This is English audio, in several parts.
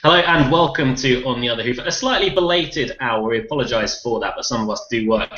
Hello and welcome to On the Other Hoof. A slightly belated hour. We apologise for that, but some of us do work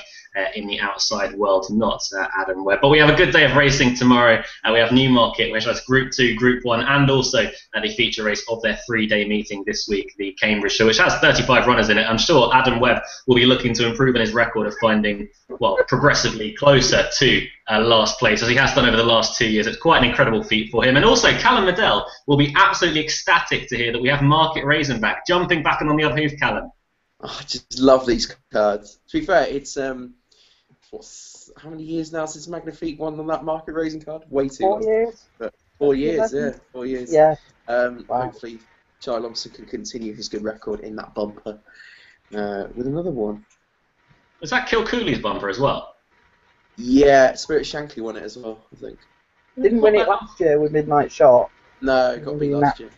in the outside world, not Adam Webb. But we have a good day of racing tomorrow. We have Newmarket, which has Group 2, Group 1, and also the feature race of their three-day meeting this week, the Cambridgeshire, which has 35 runners in it. I'm sure Adam Webb will be looking to improve on his record of finding, well, progressively closer to last place, as he has done over the last 2 years. It's quite an incredible feat for him. And also, Callum Liddell will be absolutely ecstatic to hear that we have Market Rasen back, jumping back on the other hoof, Callum. Oh, I just love these cards. To be fair, it's how many years now since Magnifique won on that Market Rasen card? Way too long. 4 years. But 4 years, yeah, 4 years. Yeah. Wow. Hopefully, Charlie Thompson can continue his good record in that bumper with another one. Was that Kilcooley's bumper as well? Yeah, Spirit Shankly won it as well, I think. Didn't win it last year with Midnight Shot. No, it got beat last year.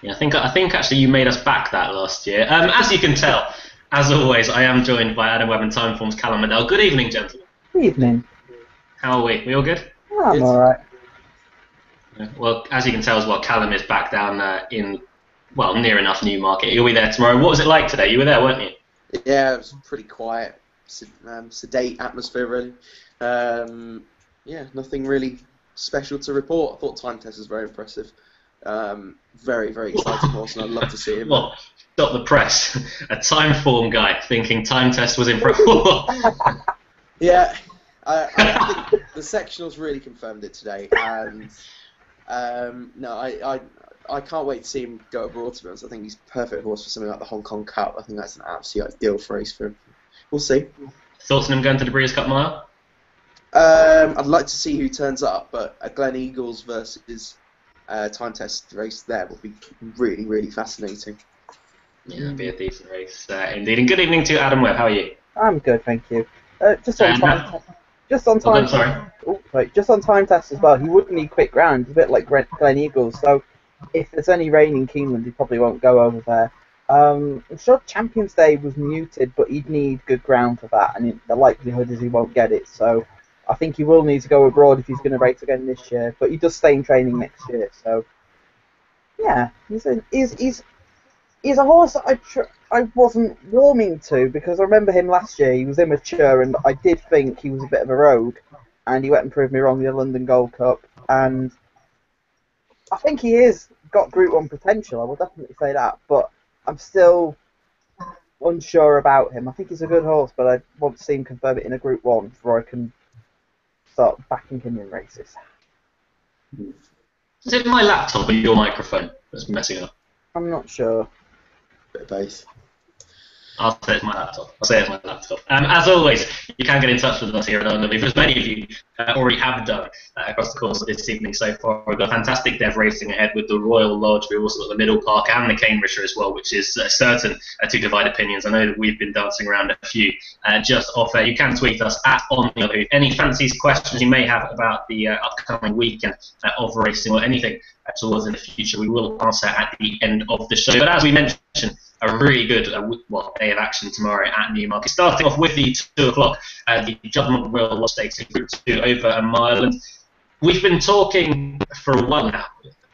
Yeah, I think actually you made us back that last year. As you can tell, as always, I am joined by Adam Webb and Timeform's Callum Liddell. Good evening, gentlemen. Good evening. How are we? We all good? Oh, I'm alright. Yeah, well, as you can tell as well, Callum is back down in, well, near enough Newmarket. You'll be there tomorrow. What was it like today? You were there, weren't you? Yeah, it was pretty quiet, sedate atmosphere, really. Yeah, nothing really special to report. I thought Time Test was very impressive. Very, very exciting horse, and I'd love to see him. Well, stop the press. A Timeform guy thinking Time Test was impressive. Yeah, I think the sectionals really confirmed it today, and no, I can't wait to see him go abroad, to be honest. I think he's a perfect horse for something like the Hong Kong Cup. I think that's an absolute ideal race for him. We'll see. Thoughts on him going to the Breeders' Cup Mile? I'd like to see who turns up, but a Glen Eagles versus Time Test race there will be really, really fascinating. Yeah, it'll be a decent race indeed. And good evening to Adam Webb. How are you? I'm good, thank you. Just on time. Just on time. Just on Time Test as well. He would need quick ground. He's a bit like Glen Eagles. So if there's any rain in Keeneland, he probably won't go over there. I'm sure Champions Day was muted, but he'd need good ground for that, and the likelihood is he won't get it. So I think he will need to go abroad if he's going to race again this year. But he does stay in training next year. So yeah, he's a horse that I wasn't warming to, because I remember him last year. He was immature, and I did think he was a bit of a rogue, and he went and proved me wrong in the London Gold Cup. And I think he is got Group 1 potential. I will definitely say that, but I'm still unsure about him. I think he's a good horse, but I want to see him confirm it in a Group 1 before I can start backing him in races. Is it my laptop or your microphone that's messing up? I'm not sure. Bit of both. I'll say it's my laptop. As always, you can get in touch with us here at On the Hoof, as many of you already have done across the course of this evening so far. We've got fantastic dev racing ahead with the Royal Lodge. We've also got the Middle Park and the Cambridgeshire as well, which is certain to divide opinions. I know that we've been dancing around a few just off air. You can tweet us at On the Other Hoof. Any fancies, questions you may have about the upcoming weekend of racing or anything towards in the future, we will answer at the end of the show. But as we mentioned, a really good day of action tomorrow at Newmarket. Starting off with the 2 o'clock, the Juddmonte Royal Lodge Stakes in Group 2 over a mile. And we've been talking for a while now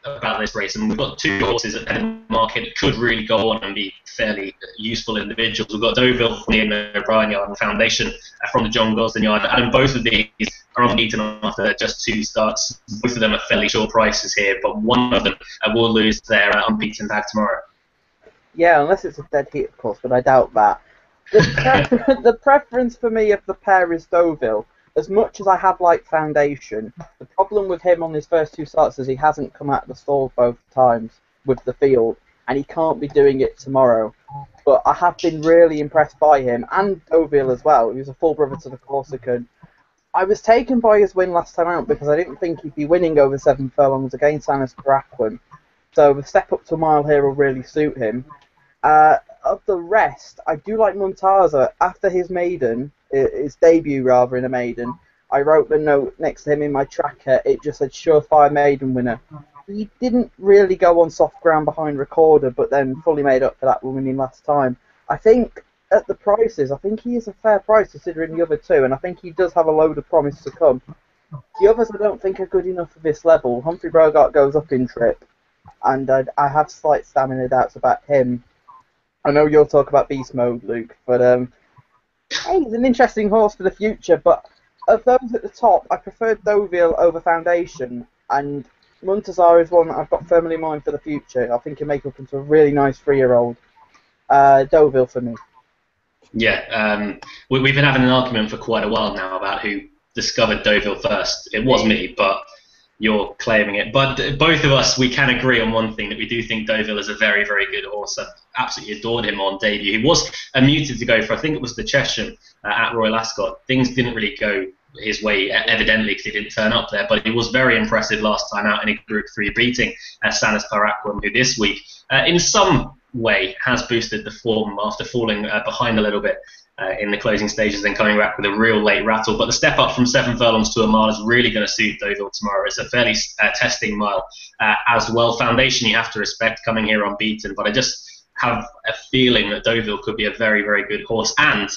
about this race, and we've got two horses at Newmarket that could really go on and be fairly useful individuals. We've got Deauville from the Ian O'Brien Yard and Foundation from the John Gosden Yard, and both of these are on beaten after just 2 starts. Both of them are fairly short prices here, but one of them will lose their unbeaten tag tomorrow. Yeah, unless it's a dead heat, of course, but I doubt that. The preference for me of the pair is Deauville. As much as I have liked Foundation, the problem with him on his first 2 starts is he hasn't come out of the stall both times with the field, and he can't be doing it tomorrow. But I have been really impressed by him, and Deauville as well. He was a full brother to the Corsican. I was taken by his win last time out because I didn't think he'd be winning over 7 furlongs against Anas Baraquin. So the step up to a mile here will really suit him. Of the rest, I do like Muntaza. After his debut rather in a maiden, I wrote the note next to him in my tracker. It just said surefire maiden winner. He didn't really go on soft ground behind Recorder, but then fully made up for that winning last time. I think at the prices, I think he is a fair price considering the other 2, and I think he does have a load of promise to come. The others I don't think are good enough for this level. Humphrey Bogart goes up in trip. and I have slight stamina doubts about him. I know you'll talk about beast mode, Luke, but hey, he's an interesting horse for the future. But of those at the top, I prefer Deauville over Foundation, and Muntazar is one that I've got firmly in mind for the future. I think he'll make up into a really nice 3-year-old. Deauville for me. Yeah, we've been having an argument for quite a while now about who discovered Deauville first. It was me, but you're claiming it. But both of us, we can agree on one thing, that we do think Deauville is a very, very good horse. I absolutely adored him on debut. He was muted to go for, I think it was the Chesham at Royal Ascot. Things didn't really go his way, evidently, because he didn't turn up there. But he was very impressive last time out in a Group 3, beating Sanas Paraquem, who this week, in some way, has boosted the form after falling behind a little bit in the closing stages and coming back with a real late rattle. But the step up from 7 furlongs to a mile is really going to suit Deauville tomorrow. It's a fairly testing mile as well. Foundation you have to respect, coming here unbeaten, but I just have a feeling that Deauville could be a very, very good horse. And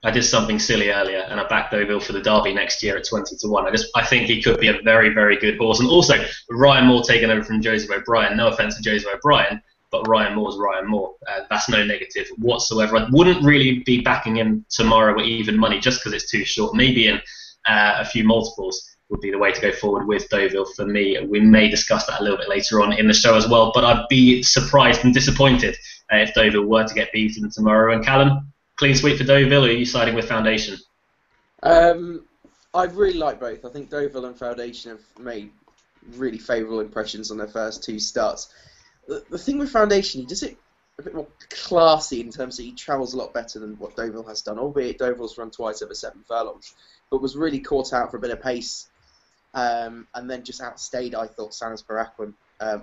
I did something silly earlier, and I backed Deauville for the Derby next year at 20-1. I think he could be a very, very good horse. And also, Ryan Moore taking over from Joseph O'Brien. No offence to Joseph O'Brien, but Ryan Moore's Ryan Moore. That's no negative whatsoever. I wouldn't really be backing him tomorrow with even money just because it's too short. Maybe in a few multiples would be the way to go forward with Deauville for me. We may discuss that a little bit later on in the show as well, but I'd be surprised and disappointed if Deauville were to get beaten tomorrow. And Callum, clean sweep for Deauville, or are you siding with Foundation? I really like both. I think Deauville and Foundation have made really favourable impressions on their first 2 starts. The thing with Foundation, he does it a bit more classy in terms that he travels a lot better than what Deauville has done, albeit Deauville's run twice over 7 furlongs, but was really caught out for a bit of pace, and then just outstayed, I thought, Sanas Paraquem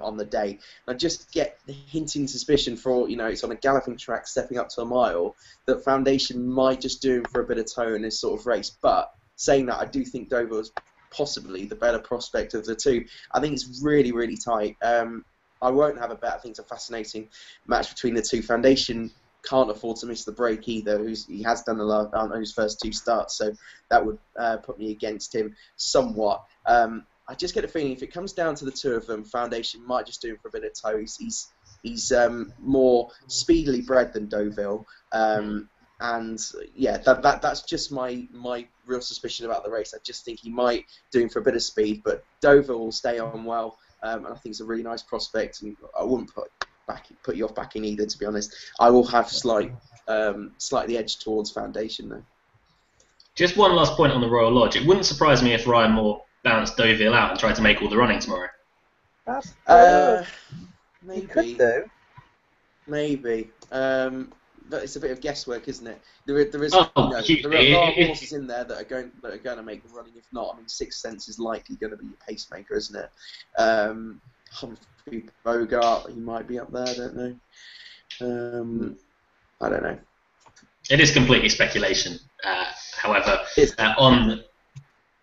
on the day. And I just get the hinting suspicion for, it's on a galloping track stepping up to a mile, that Foundation might just do him for a bit of tone in this sort of race. But saying that, I do think Deauville is possibly the better prospect of the two. I think it's really, really tight. I won't have a bet. I think it's a fascinating match between the two. Foundation can't afford to miss the break either. He has done on his first 2 starts, so that would put me against him somewhat. I just get a feeling if it comes down to the 2 of them, Foundation might just do him for a bit of toe. He's more speedily bred than Deauville, and yeah, that's just my real suspicion about the race. I just think he might do him for a bit of speed, but Deauville will stay on well. And I think it's a really nice prospect, and I wouldn't put you off backing either, to be honest. I will have slightly edge towards Foundation, though. Just one last point on the Royal Lodge. It wouldn't surprise me if Ryan Moore bounced Deauville out and tried to make all the running tomorrow. Maybe. He could do. Maybe. But it's a bit of guesswork, isn't it? There are horses in there that are going to make the running. If not, I mean, Sixth Sense is likely going to be a pacemaker, isn't it? Humphrey Bogart, he might be up there. I don't know. I don't know. It is completely speculation. However, on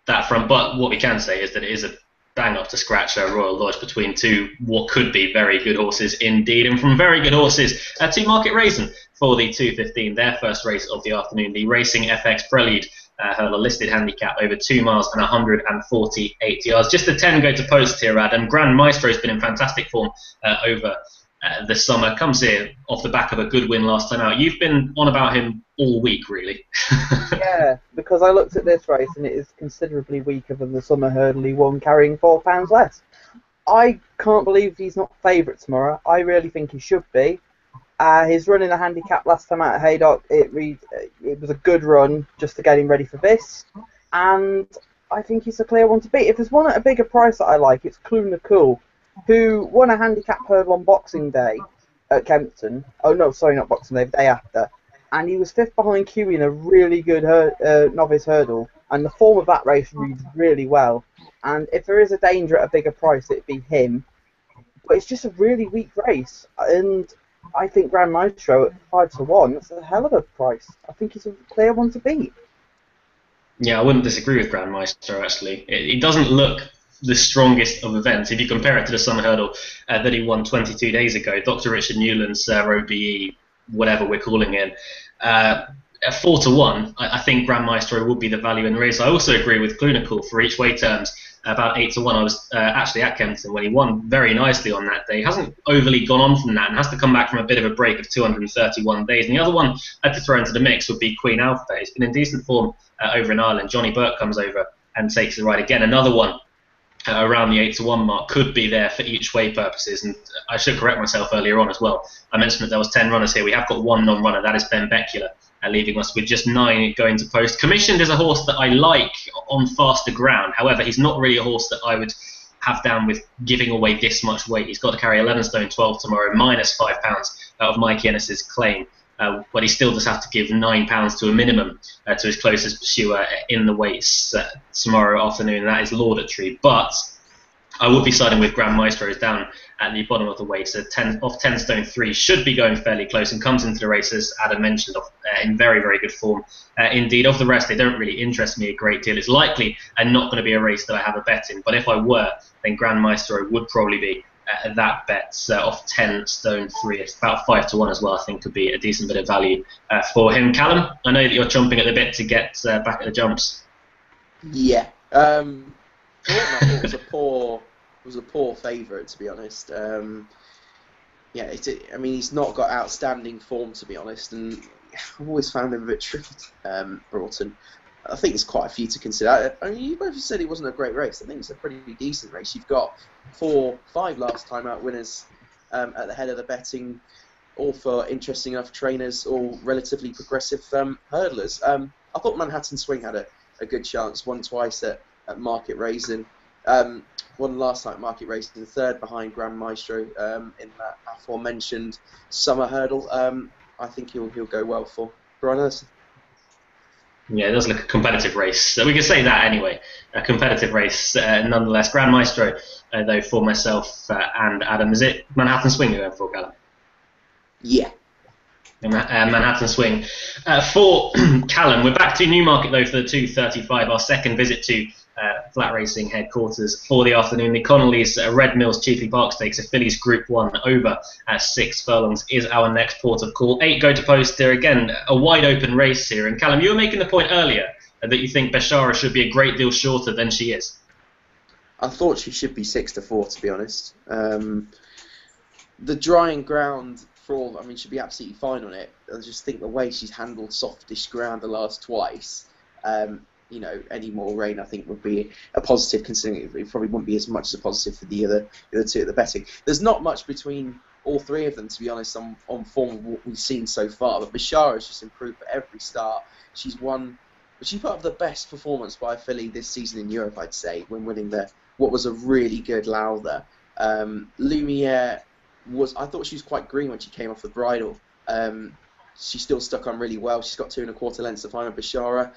that front, but what we can say is that it is a bang up to scratch Royal Lodge between 2 what could be very good horses indeed, and from very good horses to Newmarket Rasen for the 2:15, their first race of the afternoon, the Racing FX Prelude hurdle listed handicap over 2 miles and 148 yards. Just the 10 go to post here, Adam. Grand Maestro's been in fantastic form over the summer. Comes here off the back of a good win last time out. You've been on about him all week, really. Yeah, because I looked at this race and it is considerably weaker than the summer hurdle he won, carrying £4 less. I can't believe he's not favourite tomorrow. I really think he should be. His run in the handicap last time out at Haydock, it was a good run just to get him ready for this, and I think he's a clear one to beat. If there's one at a bigger price that I like, it's Cluna Cool, who won a handicap hurdle on Boxing Day at Kempton. Oh no, sorry, not Boxing Day, the day after. And he was 5th behind Q in a really good novice hurdle, and the form of that race reads really well. And if there is a danger at a bigger price, it'd be him. But it's just a really weak race, and I think Grand Maestro at 5-1, that's a hell of a price. I think he's a clear one to beat. Yeah, I wouldn't disagree with Grand Maestro, actually. It doesn't look the strongest of events. If you compare it to the summer hurdle that he won 22 days ago, Dr. Richard Newland's OBE, whatever we're calling it, at 4-1, I think Grand Maestro would be the value in the race. I also agree with Clunical for each way terms. about 8-1. I was actually at Kempton when he won very nicely on that day. He hasn't overly gone on from that and has to come back from a bit of a break of 231 days. And the other one I had to throw into the mix would be Queen Alpha. He's been in decent form over in Ireland. Johnny Burke comes over and takes the ride again. Another one around the 8-1 mark could be there for each way purposes. And I should correct myself earlier on as well. I mentioned that there was 10 runners here. We have got one non-runner. That is Ben Becula, leaving us with just 9 going to post. Commissioned is a horse that I like on faster ground. However, he's not really a horse that I would have down with giving away this much weight. He's got to carry 11 stone 12 tomorrow, minus £5 out of Mike Ennis's claim. But he still does have to give £9 to a minimum to his closest pursuer in the weights tomorrow afternoon. That is laudatory. But I would be siding with Grand Maestro down at the bottom of the weight. So 10 stone 3 should be going fairly close and comes into the race, as Adam mentioned, in very, very good form. Indeed, of the rest, they don't really interest me a great deal. It's likely and not going to be a race that I have a bet in. But if I were, then Grand Maestro would probably be that bet off 10 stone 3. It's about 5-1 as well. I think could be a decent bit of value for him. Callum, I know that you're chomping at the bit to get back at the jumps. Yeah. I thought it was a poor favourite, to be honest. Yeah, he's not got outstanding form, to be honest, and I've always found him a bit tricky, Broughton. I think there's quite a few to consider. I mean, you both said it wasn't a great race. I think it's a pretty decent race. You've got 5 last time out winners at the head of the betting, all for interesting enough trainers, all relatively progressive hurdlers. I thought Manhattan Swing had a good chance, won twice at Market Rasen. Won last night at Market Rasen, third behind Grand Maestro in that aforementioned summer hurdle. I think he'll go well for Brian Erson. Yeah, it does look a competitive race. So we can say that anyway. A competitive race, nonetheless. Grand Maestro, though, for myself and Adam. Is it Manhattan Swing you're going for, Callum? Yeah. Manhattan Swing. For Callum, we're back to Newmarket, though, for the 2:35, our second visit to flat racing headquarters for the afternoon. The Connolly's Red Mills Chiefly Park Stakes, a Fillies Group 1 over 6 furlongs is our next port of call. 8 go to post there. Again, a wide open race here. And Callum, you were making the point earlier that you think Beshara should be a great deal shorter than she is. I thought she should be 6-4, to be honest. The drying ground for all, should be absolutely fine on it. I just think the way she's handled softish ground the last twice, any more rain I think would be a positive, considering it probably wouldn't be as much as a positive for the other two at the betting. There's not much between all 3 of them, to be honest, on form of what we've seen so far. But Beshara has just improved for every start. She put up the best performance by a filly this season in Europe, I'd say, when winning what was a really good Lowther. Lumiere I thought she was quite green when she came off the bridle. She's still stuck on really well. She's got 2 1/4 lengths to find Beshara.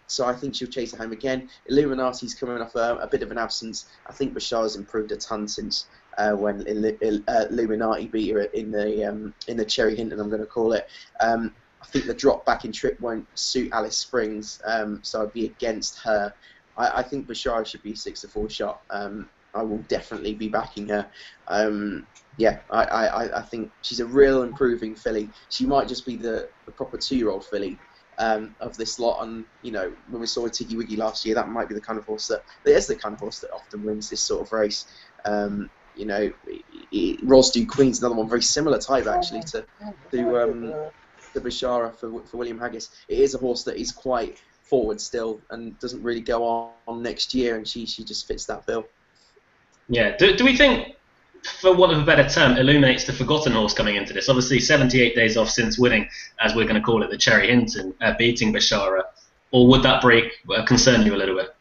So I think she'll chase it home again. Illuminati's coming off a bit of an absence. I think Beshara's improved a ton since when Illuminati beat her in the Cherry Hinton, I'm going to call it. I think the drop back in trip won't suit Alice Springs, so I'd be against her. I think Beshara should be 6-4 shot. I will definitely be backing her. I think she's a real improving filly. She might just be the proper 2-year-old filly of this lot. And when we saw Tiggy Wiggy last year, that might be the kind of horse that often wins this sort of race. Rosdu Queen's another one, very similar type actually to Beshara for William Haggis. It is a horse that is quite forward still and doesn't really go on next year, and she just fits that bill. Yeah. Do we think, for want of a better term, Illuminate's the forgotten horse coming into this? Obviously, 78 days off since winning, as we're going to call it, the Cherry Hinton, beating Beshara. Or would that break concern you a little bit?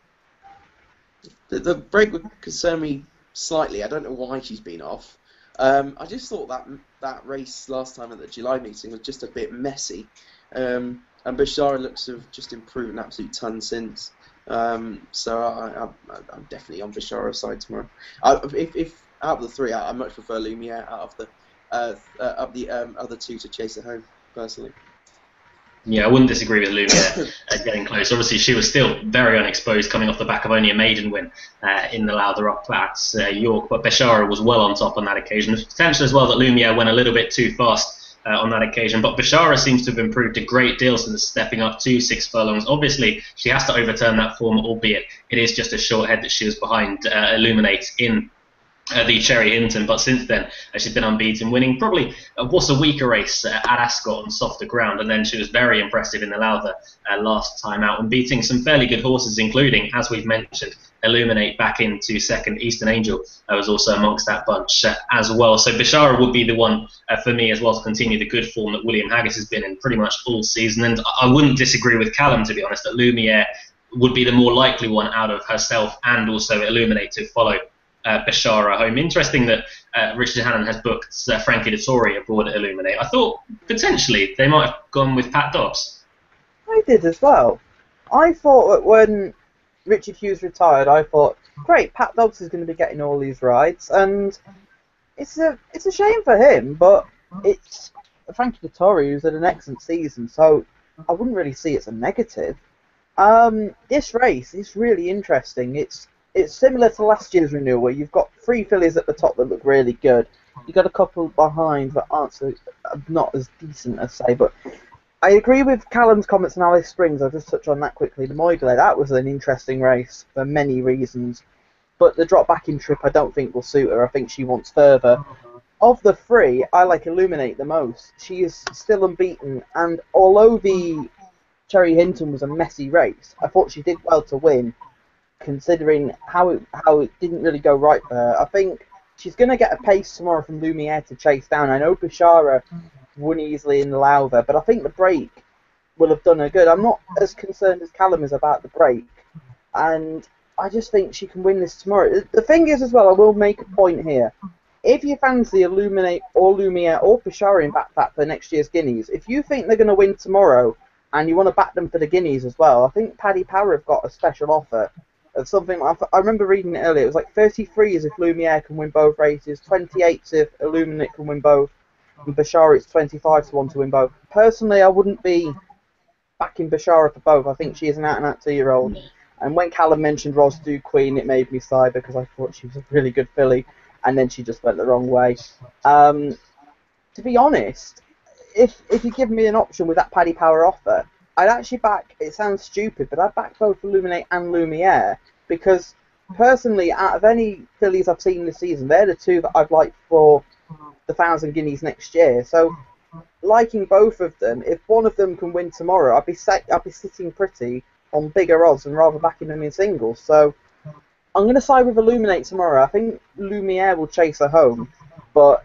The break would concern me slightly. I don't know why she's been off. I just thought that race last time at the July meeting was just a bit messy. And Beshara looks to have just improved an absolute ton since. So I'm definitely on Beshara's side tomorrow. If out of the 3, I much prefer Lumiere out of the other 2 to chase it home, personally. Yeah, I wouldn't disagree with Lumiere getting close. Obviously, she was still very unexposed, coming off the back of only a maiden win in the Lowther Up Platts, York. But Beshara was well on top on that occasion. There's potential as well that Lumiere went a little bit too fast on that occasion. But Bashara seems to have improved a great deal since stepping up to 6 furlongs. Obviously, she has to overturn that form, albeit it is just a short head that she was behind Illuminate in the Cherry Hinton, but since then she's been unbeaten, winning probably what's a weaker race at Ascot on softer ground, and then she was very impressive in the Lowther last time out and beating some fairly good horses, including, as we've mentioned, Illuminate back into second. Eastern Angel was also amongst that bunch as well. So Bashara would be the one for me as well to continue the good form that William Haggis has been in pretty much all season, and I wouldn't disagree with Callum, to be honest, that Lumiere would be the more likely one out of herself and also Illuminate to follow Bashara home. Interesting that Richard Hannon has booked Frankie Dettori aboard at Illuminate. I thought potentially they might have gone with Pat Dobbs. I did as well. I thought that when Richard Hughes retired, I thought, great, Pat Dobbs is going to be getting all these rides, and it's a shame for him, but it's Frankie Dettori who's had an excellent season, so I wouldn't really see it as a negative. This race is really interesting. It's similar to last year's renewal, where you've got 3 fillies at the top that look really good. You've got a couple behind that aren't not as decent as say. But I agree with Callum's comments on Alice Springs. I'll just touch on that quickly. The Moidley, that was an interesting race for many reasons. But the drop back in trip I don't think will suit her. I think she wants further. Of the 3, I like Illuminate the most. She is still unbeaten, and although the Cherry Hinton was a messy race, I thought she did well to win, considering how it didn't really go right for her. I think she's going to get a pace tomorrow from Lumiere to chase down. I know Bashara won easily in the Lowther, but I think the break will have done her good. I'm not as concerned as Callum is about the break, and I just think she can win this tomorrow. The thing is as well, I will make a point here. If you fancy Illuminate or Lumiere or Bashara in back for next year's Guineas, if you think they're going to win tomorrow and you want to back them for the Guineas as well, I think Paddy Power have got a special offer of something. I remember reading it earlier. It was like 33 is if Lumiere can win both races, 28 if Illuminate can win both, and Bashara it's 25 to 1 to win both. Personally, I wouldn't be backing Bashara for both. I think she is an out-and-out 2-year-old. And when Callum mentioned Ros Du Queen, it made me sigh because I thought she was a really good filly, and then she just went the wrong way. To be honest, if you give me an option with that Paddy Power offer, I'd actually back, it sounds stupid, but I'd back both Illuminate and Lumiere, because personally, out of any fillies I've seen this season, they're the 2 that I'd like for the 1,000 Guineas next year. So, liking both of them, if one of them can win tomorrow, I'd be sitting pretty on bigger odds and rather backing them in singles. So, I'm going to side with Illuminate tomorrow. I think Lumiere will chase her home, but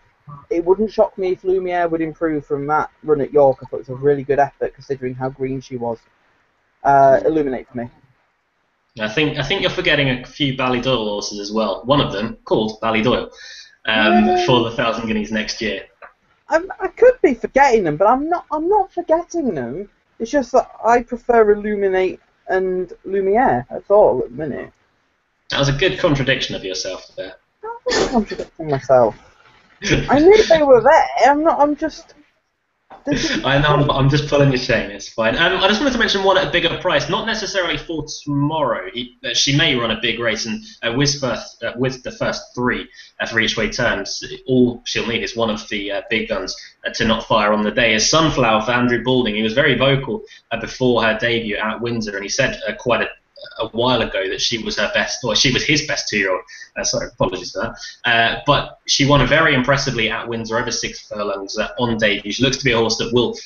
it wouldn't shock me if Lumiere would improve from that run at York. I thought it was a really good effort considering how green she was. Illuminate for me. I think you're forgetting a few Ballydoyle horses as well. One of them called Ballydoyle for the 1,000 Guineas next year. I could be forgetting them, but I'm not forgetting them. It's just that I prefer Illuminate and Lumiere. That's all at the minute. That was a good contradiction of yourself there. I'm not contradicting myself. I knew they were there. I'm just. I know, I'm just pulling your chain. It's fine. I just wanted to mention one at a bigger price, not necessarily for tomorrow. She may run a big race, and with the first 3 for each way terms, all she'll need is one of the big guns to not fire on the day. Is Sunflower for Andrew Balding. He was very vocal before her debut at Windsor, and he said quite a while ago that she was her best, or she was his best 2-year-old. Sorry, apologies for that. But she won very impressively at Windsor over 6 furlongs on debut. She looks to be a horse that will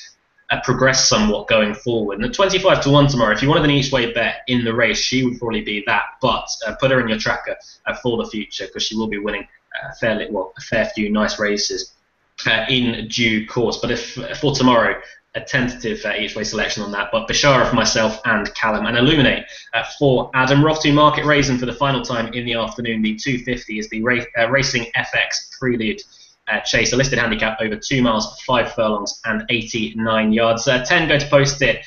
progress somewhat going forward. And at 25 to 1 tomorrow, if you wanted an each way bet in the race, she would probably be that. But put her in your tracker for the future, because she will be winning a fair few nice races in due course. But if for tomorrow, a tentative each way selection on that, but Bashara for myself and Callum, and Illuminate for Adam. We're off to Market Rasen for the final time in the afternoon. The 250 is the Racing FX Prelude chase, a listed handicap over 2 miles, 5 furlongs and 89 yards. 10 go to post it,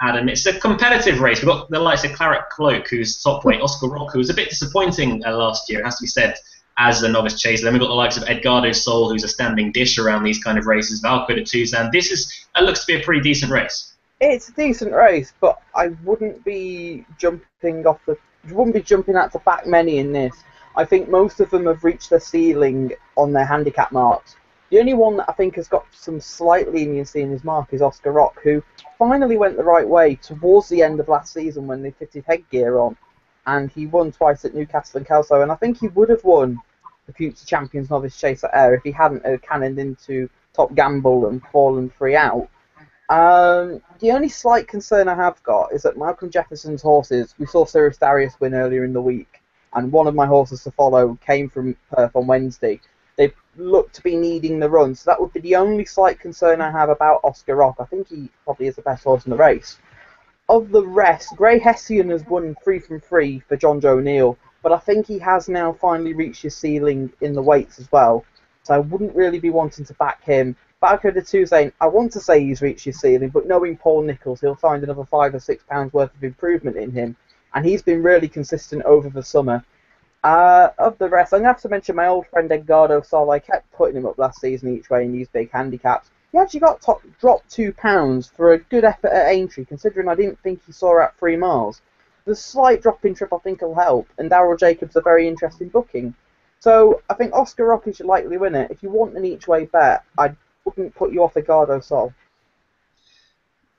Adam. It's a competitive race. We've got the likes of Claret Cloak, who's top weight, Oscar Rock, who was a bit disappointing last year, it has to be said, as a novice chaser. Then we've got the likes of Edgardo Sol, who's a standing dish around these kind of races, Valkyrie Tuzan. This looks to be a pretty decent race. It's a decent race, but I wouldn't be jumping out to back many in this. I think most of them have reached their ceiling on their handicap marks. The only one that I think has got some slight leniency in his mark is Oscar Rock, who finally went the right way towards the end of last season when they fitted headgear on, and he won twice at Newcastle and Kelso, and I think he would have won the future champions novice chase at Ayr if he hadn't cannoned into Top Gamble and fallen 3 out. The only slight concern I have got is that Malcolm Jefferson's horses, we saw Cirrus Darius win earlier in the week, and one of my horses to follow came from Perth on Wednesday. They look to be needing the run, so that would be the only slight concern I have about Oscar Rock. I think he probably is the best horse in the race. Of the rest, Grey Hessian has won 3 from 3 for John Joe O'Neill, but I think he has now finally reached his ceiling in the weights as well, so I wouldn't really be wanting to back him. Barcode the 2 saying, I want to say he's reached his ceiling, but knowing Paul Nicholls, he'll find another £5 or £6 worth of improvement in him, and he's been really consistent over the summer. Of the rest, I'm going to have to mention my old friend Edgardo Sol. I kept putting him up last season each way in these big handicaps. He actually got dropped £2 for a good effort at Aintree, considering I didn't think he saw out 3 miles. The slight drop in trip I think will help, and Darryl Jacobs a very interesting booking. So I think Oscar Rock is your likely winner. If you want an each way bet, I wouldn't put you off Edgardo Sol.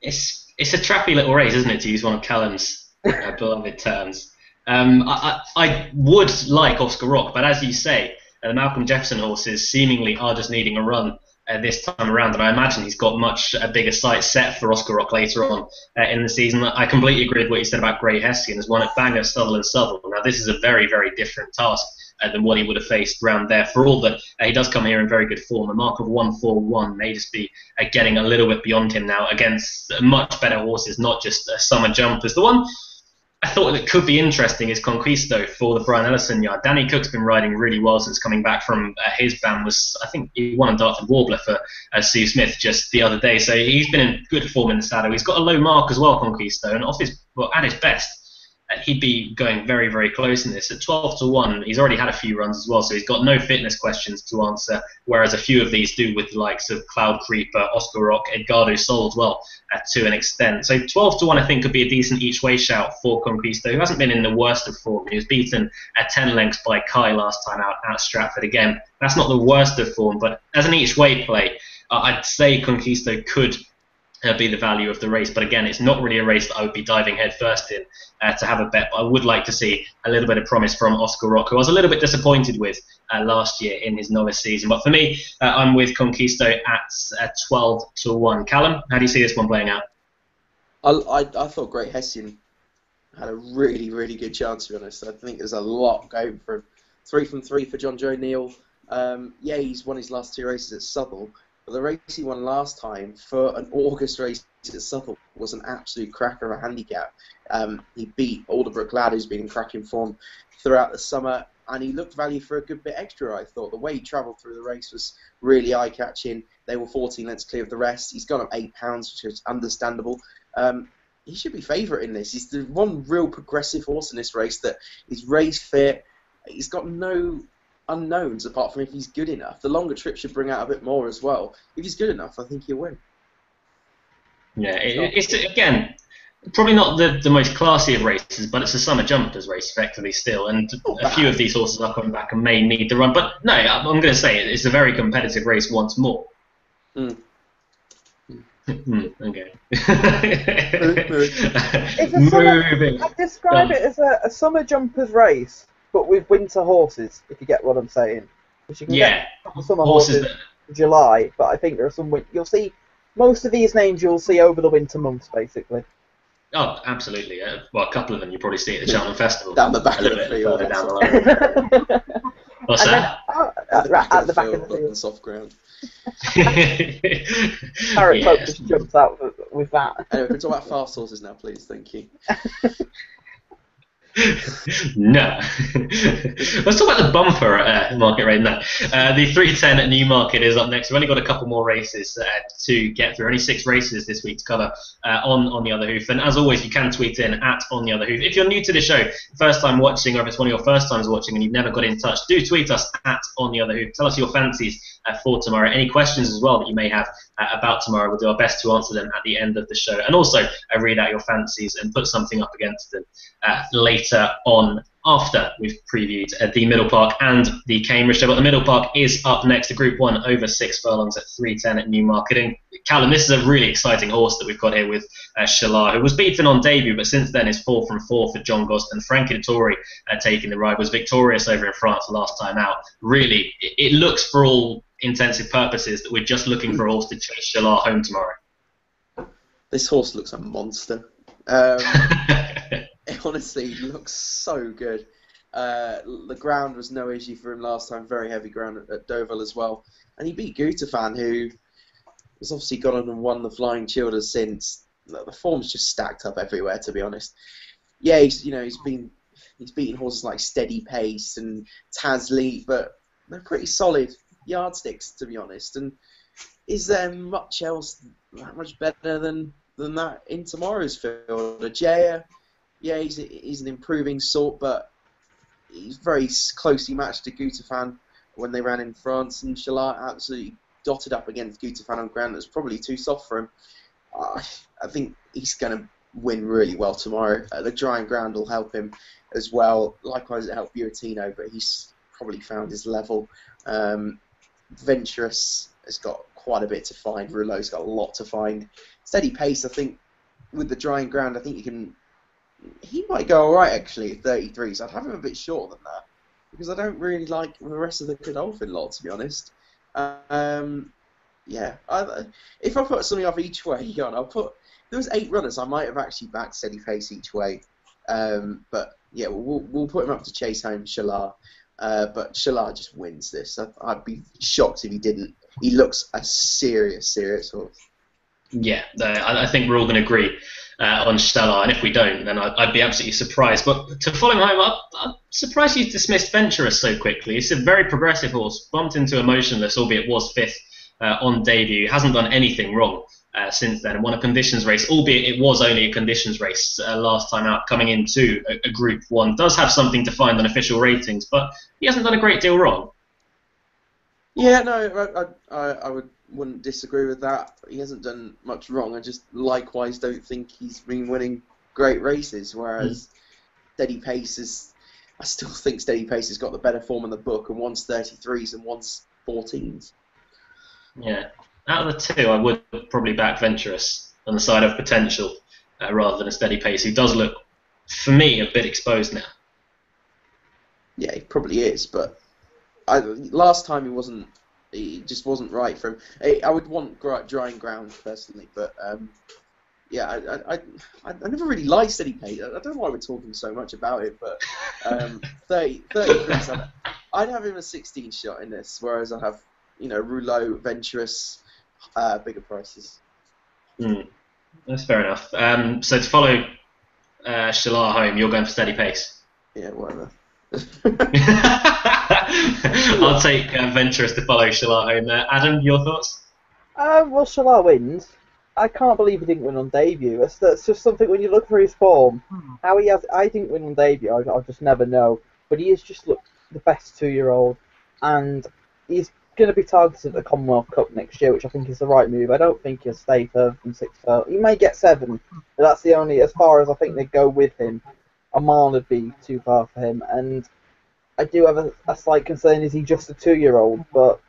It's a trappy little race, isn't it, to use one of Callum's beloved terms. I would like Oscar Rock, but as you say, the Malcolm Jefferson horses seemingly are just needing a run this time around, and I imagine he's got much bigger sights set for Oscar Rock later on in the season. I completely agree with what you said about Grey Hessian as won at Bangor, Sutherland, Southall. Now this is a very, very different task than what he would have faced round there. For all that he does come here in very good form, a mark of 141 may just be getting a little bit beyond him now against much better horses, not just summer jumpers. The one I thought that could be interesting is Conquisto for the Brian Ellison yard. Danny Cook's been riding really well since coming back from his ban. I think he won a Dartford Warbler for Sue Smith just the other day, so he's been in good form in the saddle. He's got a low mark as well, Conquisto, and at his best, he'd be going very, very close in this. At 12-1, he's already had a few runs as well, so he's got no fitness questions to answer, whereas a few of these do with the likes of Cloud Creeper, Oscar Rock, Edgardo Sol as well, to an extent. So 12-1 I think could be a decent each-way shout for Conquisto, who hasn't been in the worst of form. He was beaten at 10 lengths by Kai last time out at Stratford again. That's not the worst of form, but as an each-way play, I'd say Conquisto could be the value of the race, but again, it's not really a race that I would be diving headfirst in to have a bet. But I would like to see a little bit of promise from Oscar Rock, who I was a little bit disappointed with last year in his novice season. But for me, I'm with Conquisto at 12-1. Callum, how do you see this one playing out? I thought Great Hessian had a really, really good chance, to be honest. I think there's a lot going for him. 3 from 3 for John Joe O'Neill. Yeah, he's won his last 2 races at Southall. But the race he won last time for an August race at Southall was an absolute cracker of a handicap. He beat Alderbrook Lad, who's been in cracking form throughout the summer, and he looked value for a good bit extra, I thought. The way he travelled through the race was really eye-catching. They were 14 lengths clear of the rest. He's gone up £8, which is understandable. He should be favourite in this. He's the one real progressive horse in this race that is race fit. He's got no unknowns apart from if he's good enough. The longer trip should bring out a bit more as well. If he's good enough, I think he'll win. Yeah, it's again probably not the most classy of races, but it's a summer jumpers race effectively still, and a few of these horses are coming back and may need the run. But no, I'm going to say it's a very competitive race once more. Okay. I'd describe it as a summer jumpers race, but with winter horses, if you get what I'm saying. Because you can get summer horses in July, but I think there are some you'll see most of these names you'll see over the winter months, basically. Oh, absolutely. Well, a couple of them you probably see at the Cheltenham Festival. Down the back of the field. Further down the line. What's that? At the back of the field, on soft ground. Parrot Club just jumps out with that. Anyway, we can talk about fast horses now, please. Thank you. No. Let's talk about the bumper at Market Rasen now. The 310 at Newmarket is up next. We've only got a couple more races to get through. Only 6 races this week to cover on the Other Hoof. And as always, you can tweet in at On the Other Hoof. If you're new to the show, first time watching, or if it's one of your first times watching and you've never got in touch, do tweet us at On the Other Hoof. Tell us your fancies for tomorrow. Any questions as well that you may have about tomorrow, we'll do our best to answer them at the end of the show. And also read out your fancies and put something up against them later on after we've previewed the Middle Park and the Cambridge Show. But the Middle Park is up next to Group 1 over 6 furlongs at 3:10 at Newmarket. And Callum, this is a really exciting horse that we've got here with Shalar, who was beaten on debut, but since then is 4 from 4 for John Gosden. Frankie Dettori taking the ride, was victorious over in France last time out. Really, it looks for all intensive purposes that we're just looking for a horse to chase Shalar home tomorrow. This horse looks a monster. It honestly looks so good. The ground was no issue for him last time. Very heavy ground at Deauville as well, and he beat Gutafan, who has obviously gone on and won the Flying Childers since. The form's just stacked up everywhere, to be honest. Yeah, he's beaten horses like Steady Pace and Tasleet, but they're pretty solid yardsticks, to be honest. And is there much else that much better than that in tomorrow's field? Ajaya, yeah, he's an improving sort, but he's very closely matched to Gutafan when they ran in France, and Shalar absolutely dotted up against Gutafan on ground that's probably too soft for him. I think he's going to win really well tomorrow. The drying ground will help him as well. Likewise, it helped Buratino, but he's probably found his level. Venturous has got quite a bit to find. Rouleau's got a lot to find. Steady Pace, I think, with the drying ground, I think he might go all right, actually, at 33, so I'd have him a bit shorter than that, because I don't really like the rest of the Godolphin lot, to be honest. Yeah, if I put something off each way on, if there was 8 runners, I might have actually backed Steady Pace each way. But yeah, we'll put him up to chase home Shalar. But Shalar just wins this. I'd be shocked if he didn't. He looks a serious horse. Yeah, I think we're all going to agree on Shalar, and if we don't, then I'd be absolutely surprised. But to follow him home, I'm surprised you dismissed Venturous so quickly. He's a very progressive horse, bumped into Emotionless, albeit was 5th on debut. Hasn't done anything wrong since then, and won a conditions race, albeit it was only a conditions race last time out, coming into a Group 1. Does have something to find on official ratings, but he hasn't done a great deal wrong. Yeah, no, I wouldn't disagree with that. He hasn't done much wrong. I just likewise don't think he's been winning great races, whereas Steady Pace I still think Steady Pace has got the better form in the book, and one's 33s and one's 14s. Yeah. Out of the two, I would probably back Venturous on the side of potential rather than a Steady Pace, who does look, for me, a bit exposed now. Yeah, he probably is, but last time he just wasn't right for him. I would want drying ground personally, but yeah, I never really liked Steady Pace. I don't know why we're talking so much about it, but 33, I'd have him a 16 shot in this, whereas I have Rouleau, Venturous, bigger prices. That's fair enough. So to follow Shalar home, you're going for Steady Pace. Yeah, whatever. I'll take Venturous to follow Shalar home there. Adam, your thoughts? Well, Shalar wins. I can't believe he didn't win on debut. That's just something, when you look through his form, how he has. I didn't win on debut. I'll just never know. But he has just looked the best 2-year-old, and he's going to be targeted at the Commonwealth Cup next year, which I think is the right move. I don't think he'll stay further than 6 furlongs. He may get 7, but that's the only, as far as I think they go with him. A mile would be too far for him, and I do have a slight concern. Is he just a 2-year-old? But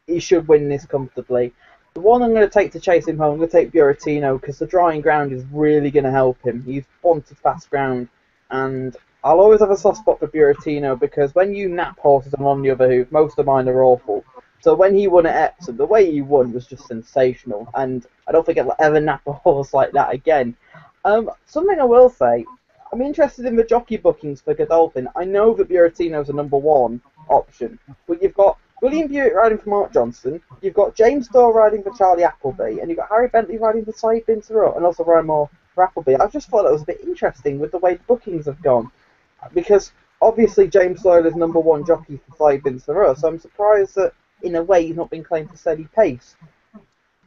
he should win this comfortably. The one I'm going to take to chase him home, I'm going to take Buratino, because the drying ground is really going to help him. He's wanted fast ground, and I'll always have a soft spot for Buratino, because when you nap horses on the other hoof, most of mine are awful. So when he won at Epsom, the way he won was just sensational, and I don't think I'll ever nap a horse like that again. Something I will say, I'm interested in the jockey bookings for Godolphin. I know that Buratino's a number 1 option, but you've got William Buick riding for Mark Johnson, you've got James Dorr riding for Charlie Appleby, and you've got Harry Bentley riding for Saeed Bin Surut, and also Ryan Moore for Appleby. I just thought that was a bit interesting with the way the bookings have gone, because obviously James Doyle is number 1 jockey for Saeed Bin Surut, so I'm surprised that in a way he's not been claimed for Steady Pace.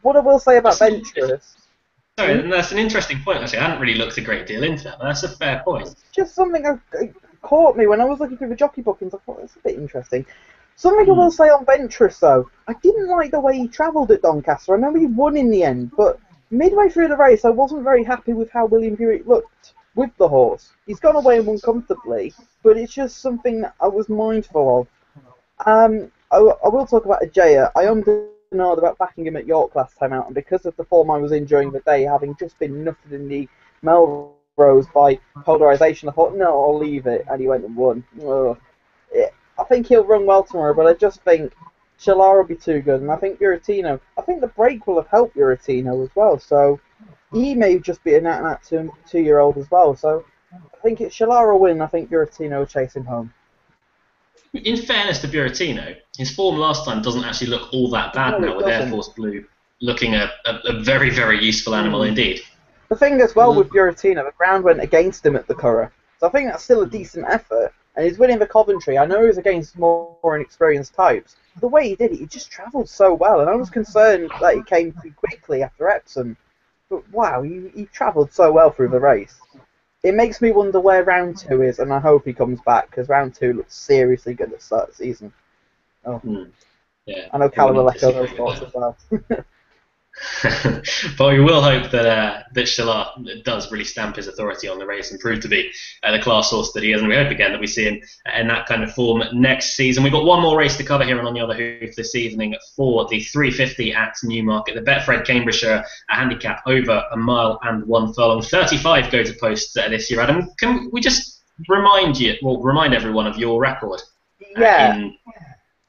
What I will say about Venturous... Sorry, that's an interesting point, actually. I hadn't really looked a great deal into that, but that's a fair point. Just something that caught me when I was looking through the jockey bookings. I thought, that's a bit interesting. Something I will say on Venturous, though, I didn't like the way he travelled at Doncaster. I know he won in the end, but midway through the race, I wasn't very happy with how William Buick looked. with the horse. He's gone away and won comfortably, but it's just something that I was mindful of. I will talk about Ajaya. I denied about backing him at York last time out, and because of the form I was in during the day, having just been nutted in the Melrose by polarisation, I thought, no, I'll leave it, and he went and won. Ugh. I think he'll run well tomorrow, but I just think Shalar will be too good, and I think Buratino. I think the break will have helped Buratino as well, so he may just be an out 2-year-old as well. So I think it's Shalar will win. I think Buratino will chase him home. In fairness to Buratino, his form last time doesn't actually look all that bad now, with Air Force Blue looking a very, very useful animal indeed. The thing as well with Buratino, the ground went against him at the Curragh, so I think that's still a decent effort. And he's winning the Coventry. I know he was against more inexperienced types. The way he did it, he just travelled so well, and I was concerned that he came too quickly after Epsom. But wow, he travelled so well through the race. It makes me wonder where round 2 is, and I hope he comes back, because round 2 looks seriously good at the start of the season. Oh. Yeah. I know Callum will echo those thoughts as well. But we will hope that Shalar does really stamp his authority on the race and prove to be the class horse that he is, and we hope again that we see him in that kind of form next season. We've got one more race to cover here on the Other Hoof this evening for the 350 at Newmarket. The Betfred Cambridgeshire a handicap over 1 mile and 1 furlong. 35 go to post this year. Adam, can we just remind everyone of your record? Yeah.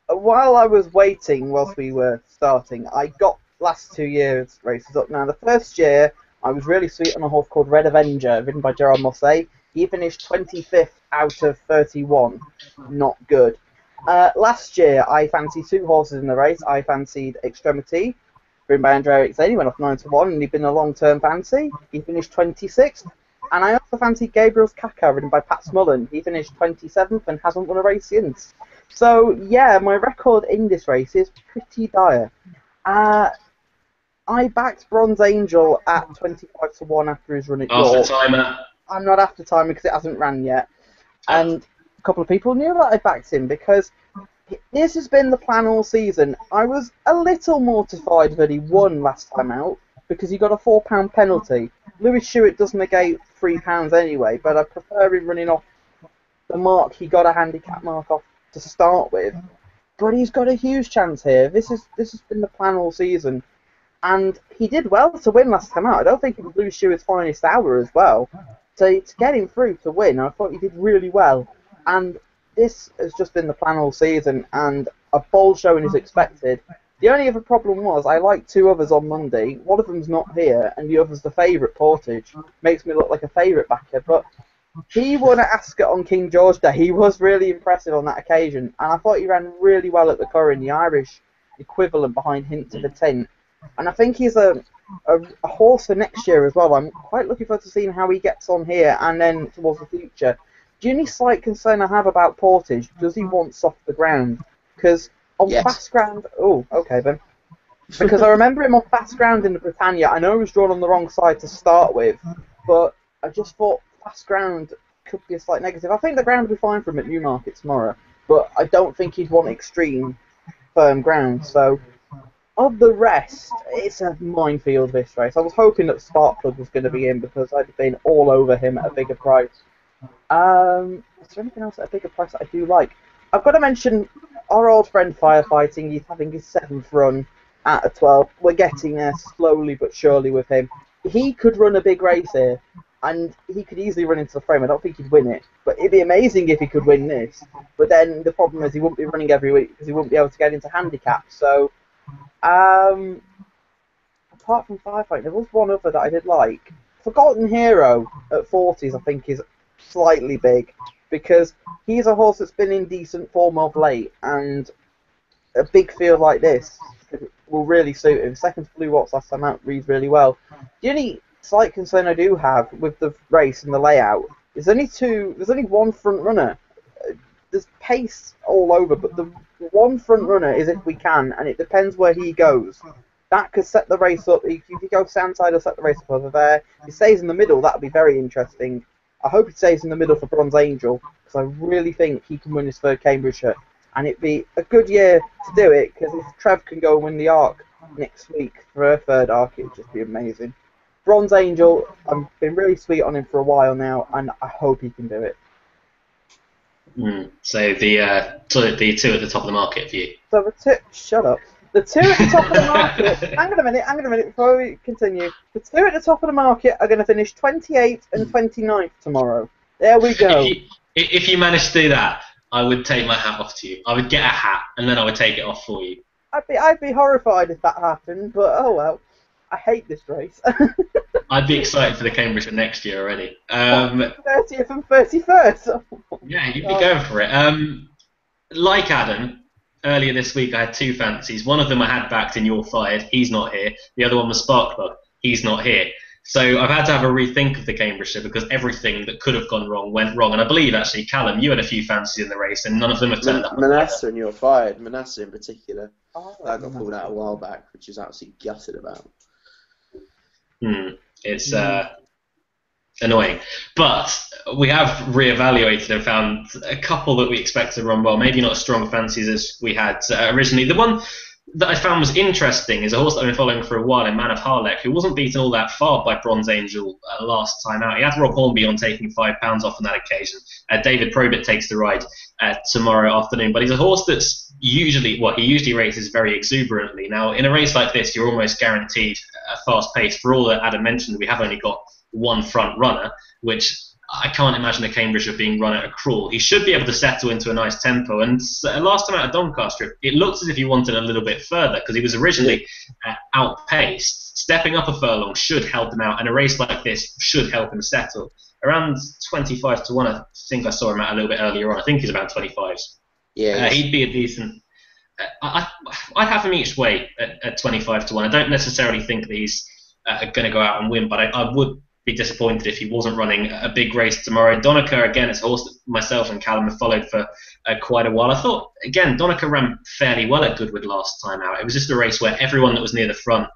While I was waiting, whilst we were starting, I got last 2 years races up. Now, the first year, I was really sweet on a horse called Red Avenger, ridden by Gerard Mosse. He finished 25th out of 31. Not good. Last year, I fancied 2 horses in the race. I fancied Extremity, ridden by Andrea Ericsson. He went off 9-1, and he'd been a long-term fancy. He finished 26th. And I also fancied Gabriel's Kaka, ridden by Pat Smullen. He finished 27th and hasn't won a race since. So, yeah, my record in this race is pretty dire. I backed Bronze Angel at 25-1 after his run at York. After timer. I'm not after timer because it hasn't ran yet. And a couple of people knew that I backed him because this has been the plan all season. I was a little mortified that he won last time out because he got a £4 penalty. Lewis Stewart does negate £3 anyway, but I prefer him running off the mark he got a handicap mark off to start with. But he's got a huge chance here. This has been the plan all season. And he did well to win last time out. I don't think it was Lewis Stewart's finest hour as well. So to get him through to win, I thought he did really well. And this has just been the plan all season, and a bold showing is expected. The only other problem was I liked 2 others on Monday. One of them's not here, and the other's the favourite, Portage. Makes me look like a favourite backer, but he won at Ascot on King George Day. He was really impressive on that occasion, and I thought he ran really well at the Curragh in the Irish equivalent behind Hint to the Tint. And I think he's a horse for next year as well. I'm quite looking forward to seeing how he gets on here and then towards the future. The only slight concern I have about Portage, does he want soft the ground? Because on fast ground... Oh, okay then. Because I remember him on fast ground in the Britannia. I know he was drawn on the wrong side to start with, but I just thought fast ground could be a slight negative. I think the ground will be fine for him at Newmarket tomorrow, but I don't think he'd want extreme firm ground, so... Of the rest, it's a minefield, this race. I was hoping that Sparkplug was going to be in because I'd been all over him at a bigger price. Is there anything else at a bigger price that I do like? I've got to mention our old friend Firefighting. He's having his 7th run at a 12. We're getting there slowly but surely with him. He could run a big race here, and he could easily run into the frame. I don't think he'd win it, but it'd be amazing if he could win this. But then the problem is he wouldn't be running every week because he wouldn't be able to get into handicap. So... apart from Firefight, there was one other that I did like. Forgotten Hero at 40s, I think, is slightly big because he's a horse that's been in decent form of late, and a big field like this will really suit him. Second to Blue Watts last time out reads really well. The only slight concern I do have with the race and the layout is there's only one front runner. There's pace all over, but the one front runner is if we can, and it depends where he goes. That could set the race up. If he goes Sandside, it'll set the race up over there. If he stays in the middle, that'll be very interesting. I hope he stays in the middle for Bronze Angel, because I really think he can win his 3rd Cambridgeshire. And it'd be a good year to do it, because if Trev can go and win the Arc next week for her 3rd Arc, it'd just be amazing. Bronze Angel, I've been really sweet on him for a while now, and I hope he can do it. So the two at the top of the market for you. So shut up. The two at the top of the market. Hang on a minute before we continue. The two at the top of the market are going to finish 28th and 29th tomorrow. There we go. If you manage to do that, I would take my hat off to you. I would get a hat and then I would take it off for you. I'd be horrified if that happened, but oh well. I hate this race. I'd be excited for the Cambridge for next year already. 30th and 31st. Yeah, you'd be going for it. Like Adam, earlier this week I had two fancies. One of them I had backed in You're Fired. He's not here. The other one was Sparkplug. He's not here. So I've had to have a rethink of the Cambridgeshire because everything that could have gone wrong went wrong. And I believe, actually, Callum, you had a few fancies in the race and none of them have turned up. Manasseh and You're Fired. Manasseh in particular. Oh, That got pulled out a while back, which is absolutely gutted about. It's annoying. But we have reevaluated and found a couple that we expect to run well. Maybe not as strong fancies as we had originally. The one that I found was interesting is a horse that I've been following for a while in Man of Harlech, who wasn't beaten all that far by Bronze Angel last time out. He had Rob Hornby on taking £5 off on that occasion. David Probert takes the ride tomorrow afternoon, but he's a horse that's he usually races very exuberantly. Now, in a race like this, you're almost guaranteed a fast pace. For all that Adam mentioned, we have only got one front runner, which I can't imagine a Cambridgeshire being run at a crawl. He should be able to settle into a nice tempo. And last time out at Doncaster, it looked as if he wanted a little bit further because he was originally outpaced. Stepping up a furlong should help him out, and a race like this should help him settle. Around 25 to 1, I think I saw him out a little bit earlier on. I think he's about 25s. Yeah, he'd be a decent. I'd have him each way at 25 to 1. I don't necessarily think that he's going to go out and win, but I would be disappointed if he wasn't running a big race tomorrow. Donnacha, again, it's a horse that myself and Callum have followed for quite a while. I thought, again, Donnacha ran fairly well at Goodwood last time out. It was just a race where everyone that was near the front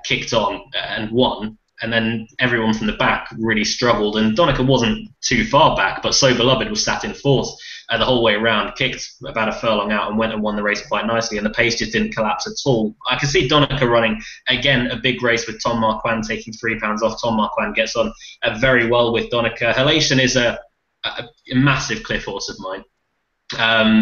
kicked on and won, and then everyone from the back really struggled. And Donnacha wasn't too far back, but So Beloved was sat in fourth the whole way around, kicked about a furlong out and went and won the race quite nicely, and the pace just didn't collapse at all. I can see Donnacha running, again, a big race with Tom Marquand taking £3 off. Tom Marquand gets on very well with Donnacha. Halation is a massive cliff horse of mine.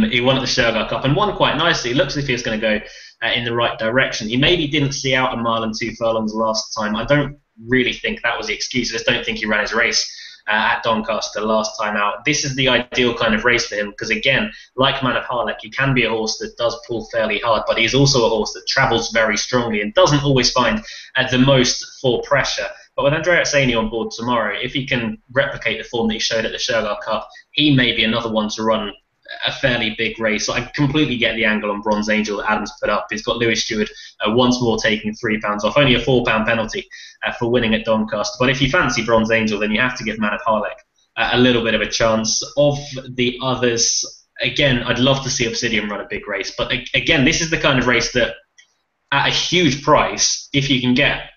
He won at the Shergar Cup and won quite nicely. It looks as if he was going to go in the right direction. He maybe didn't see out a mile and 2 furlongs last time. I don't really think that was the excuse. I just don't think he ran his race at Doncaster last time out. This is the ideal kind of race for him because, again, like Man of Harlech, he can be a horse that does pull fairly hard, but he's also a horse that travels very strongly and doesn't always find the most for pressure. But with Andrea Atzeni on board tomorrow, if he can replicate the form that he showed at the Shergar Cup, he may be another one to run a fairly big race. I completely get the angle on Bronze Angel that Adams put up. He's got Lewis Stewart once more taking £3 off, only a £4 penalty for winning at Doncaster. But if you fancy Bronze Angel, then you have to give Man of Harlech a little bit of a chance. Of the others, again, I'd love to see Obsidian run a big race. But again, this is the kind of race that, at a huge price, if you can get,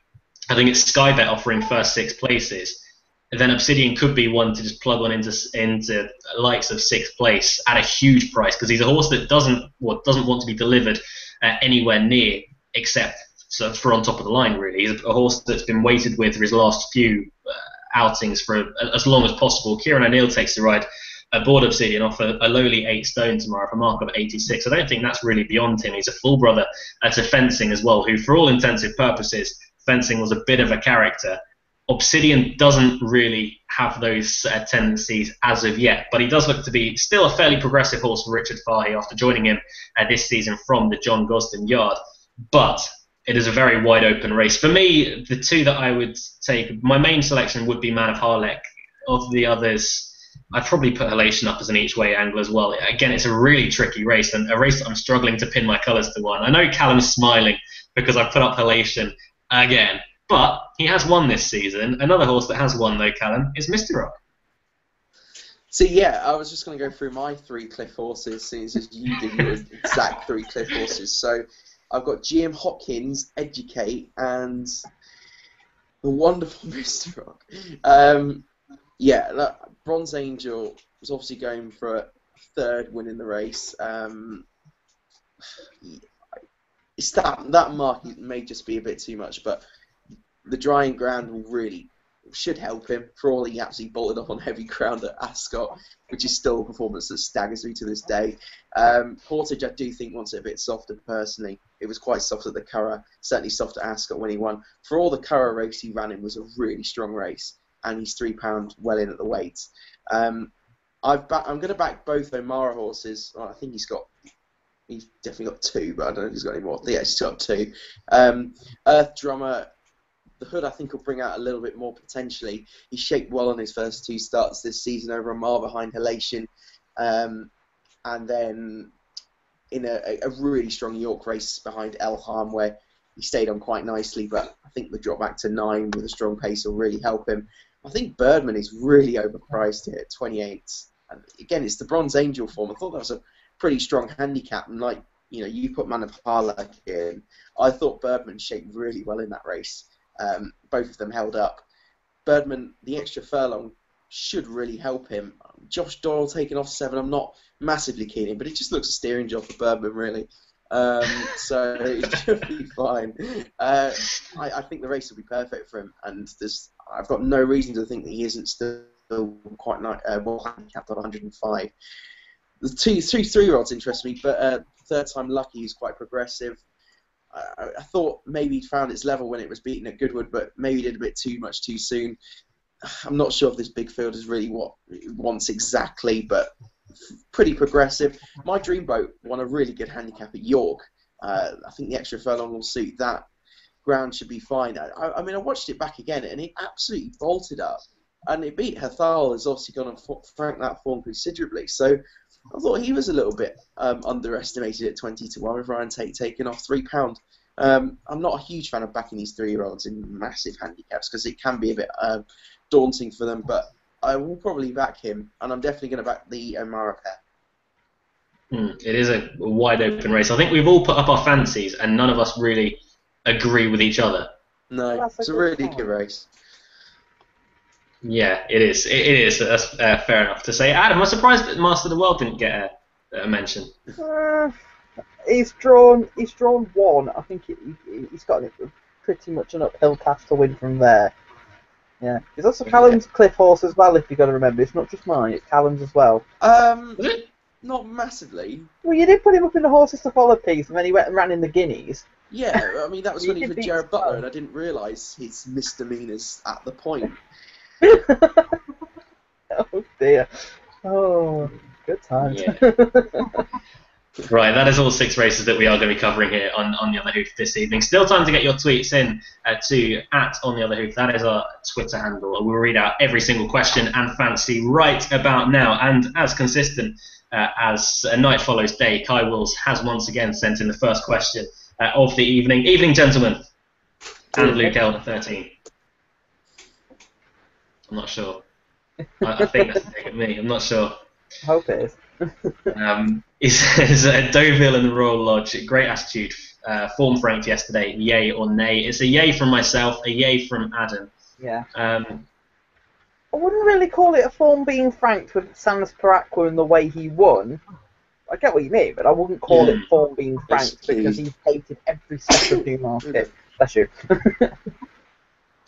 I think it's Sky Bet offering first 6 places, then Obsidian could be one to just plug on into likes of 6th place at a huge price, because he's a horse that doesn't want to be delivered anywhere near except for on top of the line, really. He's a horse that's been weighted with for his last few outings for as long as possible. Kieran O'Neill takes the ride aboard Obsidian off a lowly 8 stone tomorrow for a mark of 86. I don't think that's really beyond him. He's a full brother to Fencing as well, who for all intensive purposes, Fencing was a bit of a character. Obsidian doesn't really have those tendencies as of yet, but he does look to be still a fairly progressive horse for Richard Fahey after joining him this season from the John Gosden yard. But it is a very wide open race. For me, the two that I would take, my main selection would be Man of Harlech. Of the others, I'd probably put Halation up as an each way angle as well. Again, it's a really tricky race, and a race that I'm struggling to pin my colours to one. I know Callum's smiling because I put up Halation again. But he has won this season. Another horse that has won, though, Callum, is Mr. Rock. So, yeah, I was just going to go through my 3 cliff horses, seeing as you did your exact 3 cliff horses. So, I've got GM Hopkins, Educate, and the wonderful Mr. Rock. Bronze Angel was obviously going for a 3rd win in the race. It's that mark may just be a bit too much, but the drying ground should help him. For all he absolutely bolted up on heavy ground at Ascot, which is still a performance that staggers me to this day. Portage, I do think, wants it a bit softer personally. It was quite soft at the Curragh, certainly soft at Ascot when he won. For all the Curragh race he ran in was a really strong race, and he's £3 well in at the weights. I'm going to back both O'Mara horses. Well, I think he's definitely got 2, but I don't know if he's got any more. Yeah, he's got 2. Earth Drummer, the Hood, I think, will bring out a little bit more potentially. He shaped well on his first 2 starts this season over a mile behind Halation, and then in a really strong York race behind Elham, where he stayed on quite nicely, but I think the drop back to 9 with a strong pace will really help him. I think Birdman is really overpriced here at 28. And again, it's the Bronze Angel form. I thought that was a pretty strong handicap, and like, you put Man of Harlech in. I thought Birdman shaped really well in that race. Both of them held up. Birdman, the extra furlong should really help him. Josh Doyle taking off 7, I'm not massively keen in, but it just looks a steering job for Birdman, really. So it should be fine. I think the race will be perfect for him, and I've got no reason to think that he isn't still quite well handicapped on 105. The 3-year-olds interest me, but Third Time Lucky is quite progressive. I thought maybe he'd found its level when it was beaten at Goodwood, but maybe did a bit too much too soon. I'm not sure if this big field is really what it wants exactly, but pretty progressive. My Dreamboat won a really good handicap at York. I think the extra furlong will suit that. Ground should be fine. I mean, I watched it back again, and it absolutely bolted up. And it beat Hathal, has obviously gone and franked that form considerably. So I thought he was a little bit underestimated at 20-1 with Ryan Tate taking off £3. I'm not a huge fan of backing these 3-year-olds in massive handicaps because it can be a bit daunting for them, but I will probably back him, and I'm definitely going to back the O'Mara pair. It is a wide open race. I think we've all put up our fancies, and none of us really agree with each other. No, it's a really good race. Yeah, it is. It is. That's fair enough to say. Adam, I'm surprised that Master of the World didn't get a mention. He's drawn 1. I think he's got pretty much an uphill task to win from there. Yeah, it's also Callum's Cliff horse as well. If you've got to remember, it's not just mine; it's Callum's as well. Was it? Not massively. Well, you did put him up in the horses to follow piece, and then he went and ran in the Guineas. Yeah, I mean that was when he was with Jared Butler, and I didn't realise his misdemeanours at the point. Oh dear. Oh, good times. Yeah. Right, that is all 6 races that we are going to be covering here on The Other Hoof this evening. Still time to get your tweets in to @OnTheOtherHoof. That is our Twitter handle. We'll read out every single question and fancy right about now. And as consistent as night follows day, Kai Wills has once again sent in the first question of the evening. Evening, gentlemen. And Luke Elder 13. I'm not sure. I think that's a dig at me. I'm not sure. I hope it is. He says Deauville and the Royal Lodge, great attitude, form franked yesterday, yay or nay. It's a yay from myself, a yay from Adam. Yeah. I wouldn't really call it a form being franked with Sans Per Aqua and the way he won. I get what you mean, but I wouldn't call it form being franked because he's hated every step of Newmarket. Bless you.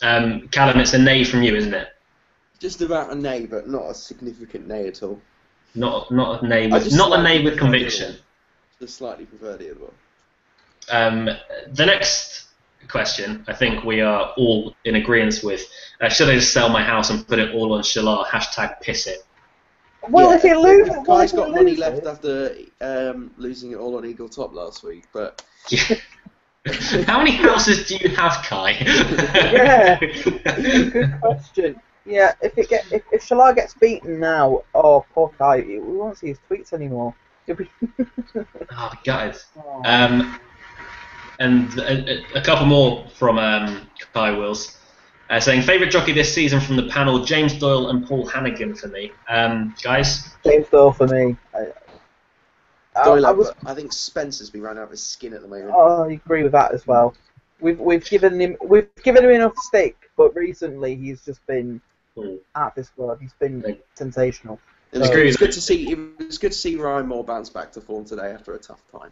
Callum, it's a nay from you, isn't it? Just about a nay, but not a significant nay at all. Not a nay with conviction. Just slightly prefer the other one. The next question, I think we are all in agreement with. Should I just sell my house and put it all on Shalar? #piss it. Well, if it loses, Kai's got money left after losing it all on Eagle Top last week, but. How many houses do you have, Kai? Yeah, good question. Yeah, if Shalar gets beaten now, oh poor Kai, we won't see his tweets anymore. Oh, guys. And a couple more from Kai Wills, saying favourite jockey this season from the panel: James Doyle and Paul Hannigan for me. Guys. James Doyle for me. I think Spencer's been running out of his skin at the moment. Oh, I agree with that as well. We've given him enough stick, but recently he's just been at this world. He's been sensational. It was good to see Ryan Moore bounce back to form today after a tough time.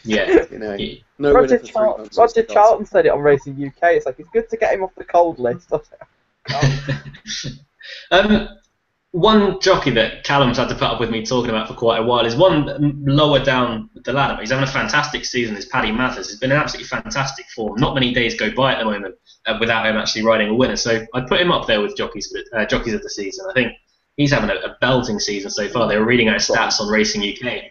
Yeah. You know, Yeah. no winner for 3 months. Roger Charlton said it on Racing UK. It's like, it's good to get him off the cold list. One jockey that Callum's had to put up with me talking about for quite a while is one lower down the ladder. He's having a fantastic season. Is Paddy Mathers. He's been in absolutely fantastic form. Not many days go by at the moment without him actually riding a winner. So I'd put him up there with jockeys of the season. I think he's having a belting season so far. They were reading out stats on Racing UK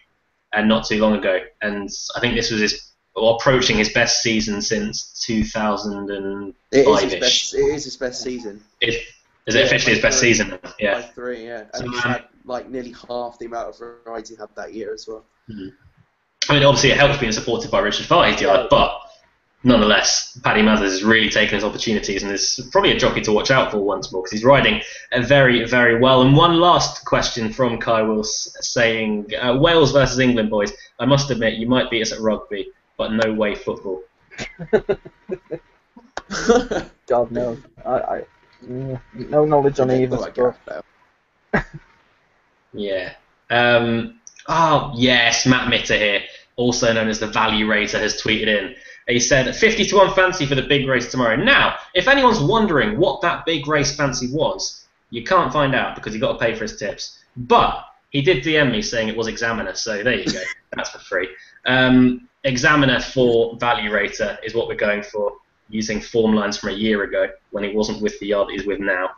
not too long ago, and I think this was approaching his best season since 2005-ish. It is his best season. Is it officially his best season? Yeah. By 3, yeah. And So, he's had like nearly half the amount of rides he had that year as well. I mean, obviously it helps being supported by Richard Farley's yard, but nonetheless, Paddy Mathers has really taken his opportunities and is probably a jockey to watch out for once more because he's riding very, very well. And one last question from Kai Wills saying, Wales versus England, boys. I must admit, you might beat us at rugby, but no way football. God knows. No knowledge on either sport. Yeah. Oh, yes, Matt Mitter here, also known as the Value Rater, has tweeted in. He said, 50-1 fancy for the big race tomorrow. Now, if anyone's wondering what that big race fancy was, you can't find out because you've got to pay for his tips. But he did DM me saying it was Examiner, so there you go. That's for free. Examiner for Value Rater is what we're going for, using form lines from a year ago when he wasn't with the yard that he's with now.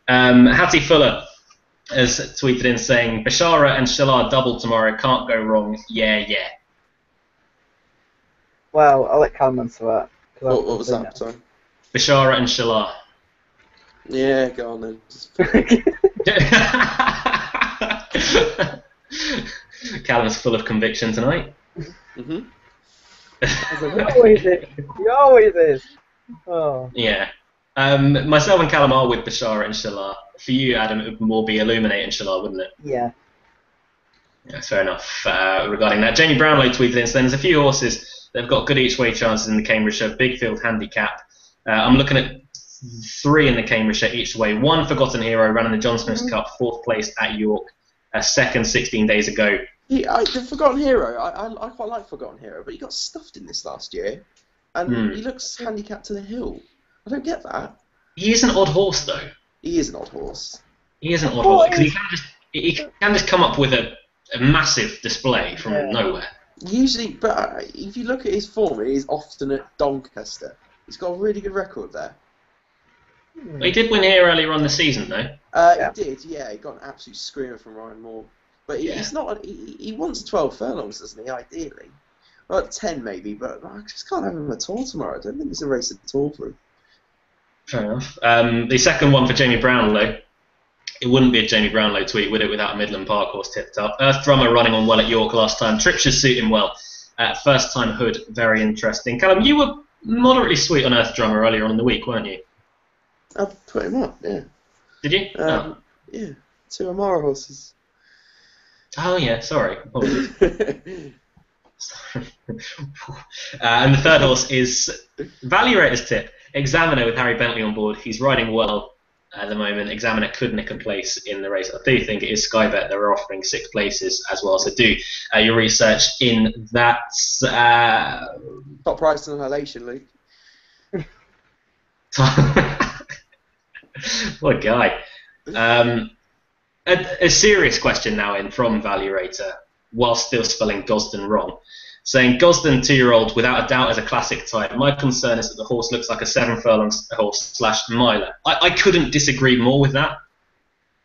Hattie Fuller has tweeted in saying, Bashara and Shalar double tomorrow, can't go wrong, yeah. Well, I'll let Callum answer that. What was that? Sorry. Bashara and Shalar. Yeah, go on then. Callum's full of conviction tonight. Mm-hmm. He always is. He always is. Oh. Yeah. Myself and Callum are with Bashara and Shalar. For you, Adam, it would more be Illuminate and Shalar, wouldn't it? Yeah. Yeah, fair enough. Regarding that, Jamie Brownlow tweeted in, saying there's a few horses that have got good each-way chances in the Cambridgeshire Big Field Handicap. I'm looking at 3 in the Cambridgeshire each way. 1 Forgotten Hero ran in the John Smith's Cup, 4th place at York, 2nd 16 days ago. Yeah, the Forgotten Hero, I quite like Forgotten Hero, but he got stuffed in this last year, and he looks handicapped to the hill. I don't get that. He is an odd horse, though. He is an odd horse. He is an odd horse because he can just come up with a massive display from nowhere. Usually, but if you look at his form, he is often at Doncaster. He's got a really good record there. He did win here earlier on the season, though. He did, yeah. He got an absolute screamer from Ryan Moore. But he's not. He wants 12 furlongs, doesn't he? Ideally, well, 10 maybe. But I just can't have him at all tomorrow. I don't think it's a race at all for him. Fair enough. The second one for Jamie Brownlow. It wouldn't be a Jamie Brownlow tweet, would it, without a Midland Park horse tipped up. Earth Drummer running on well at York last time. Trip should suit him well. First time Hood, very interesting. Callum, you were moderately sweet on Earth Drummer earlier on in the week, weren't you? I put him up, yeah. Did you? Yeah, 2 Amara horses. Oh, yeah, sorry. And the third horse is Value Rater's tip. Examiner with Harry Bentley on board. He's riding well at the moment. Examiner could nick a place in the race. I do think it is Sky Bet. They're offering 6 places as well. So do your research in that. Top price annihilation, Luke. What a guy. A serious question now in from Value Rater, while still spelling Gosden wrong. Saying Gosden 2-year-old without a doubt is a classic type. My concern is that the horse looks like a 7 furlong horse / miler. I couldn't disagree more with that.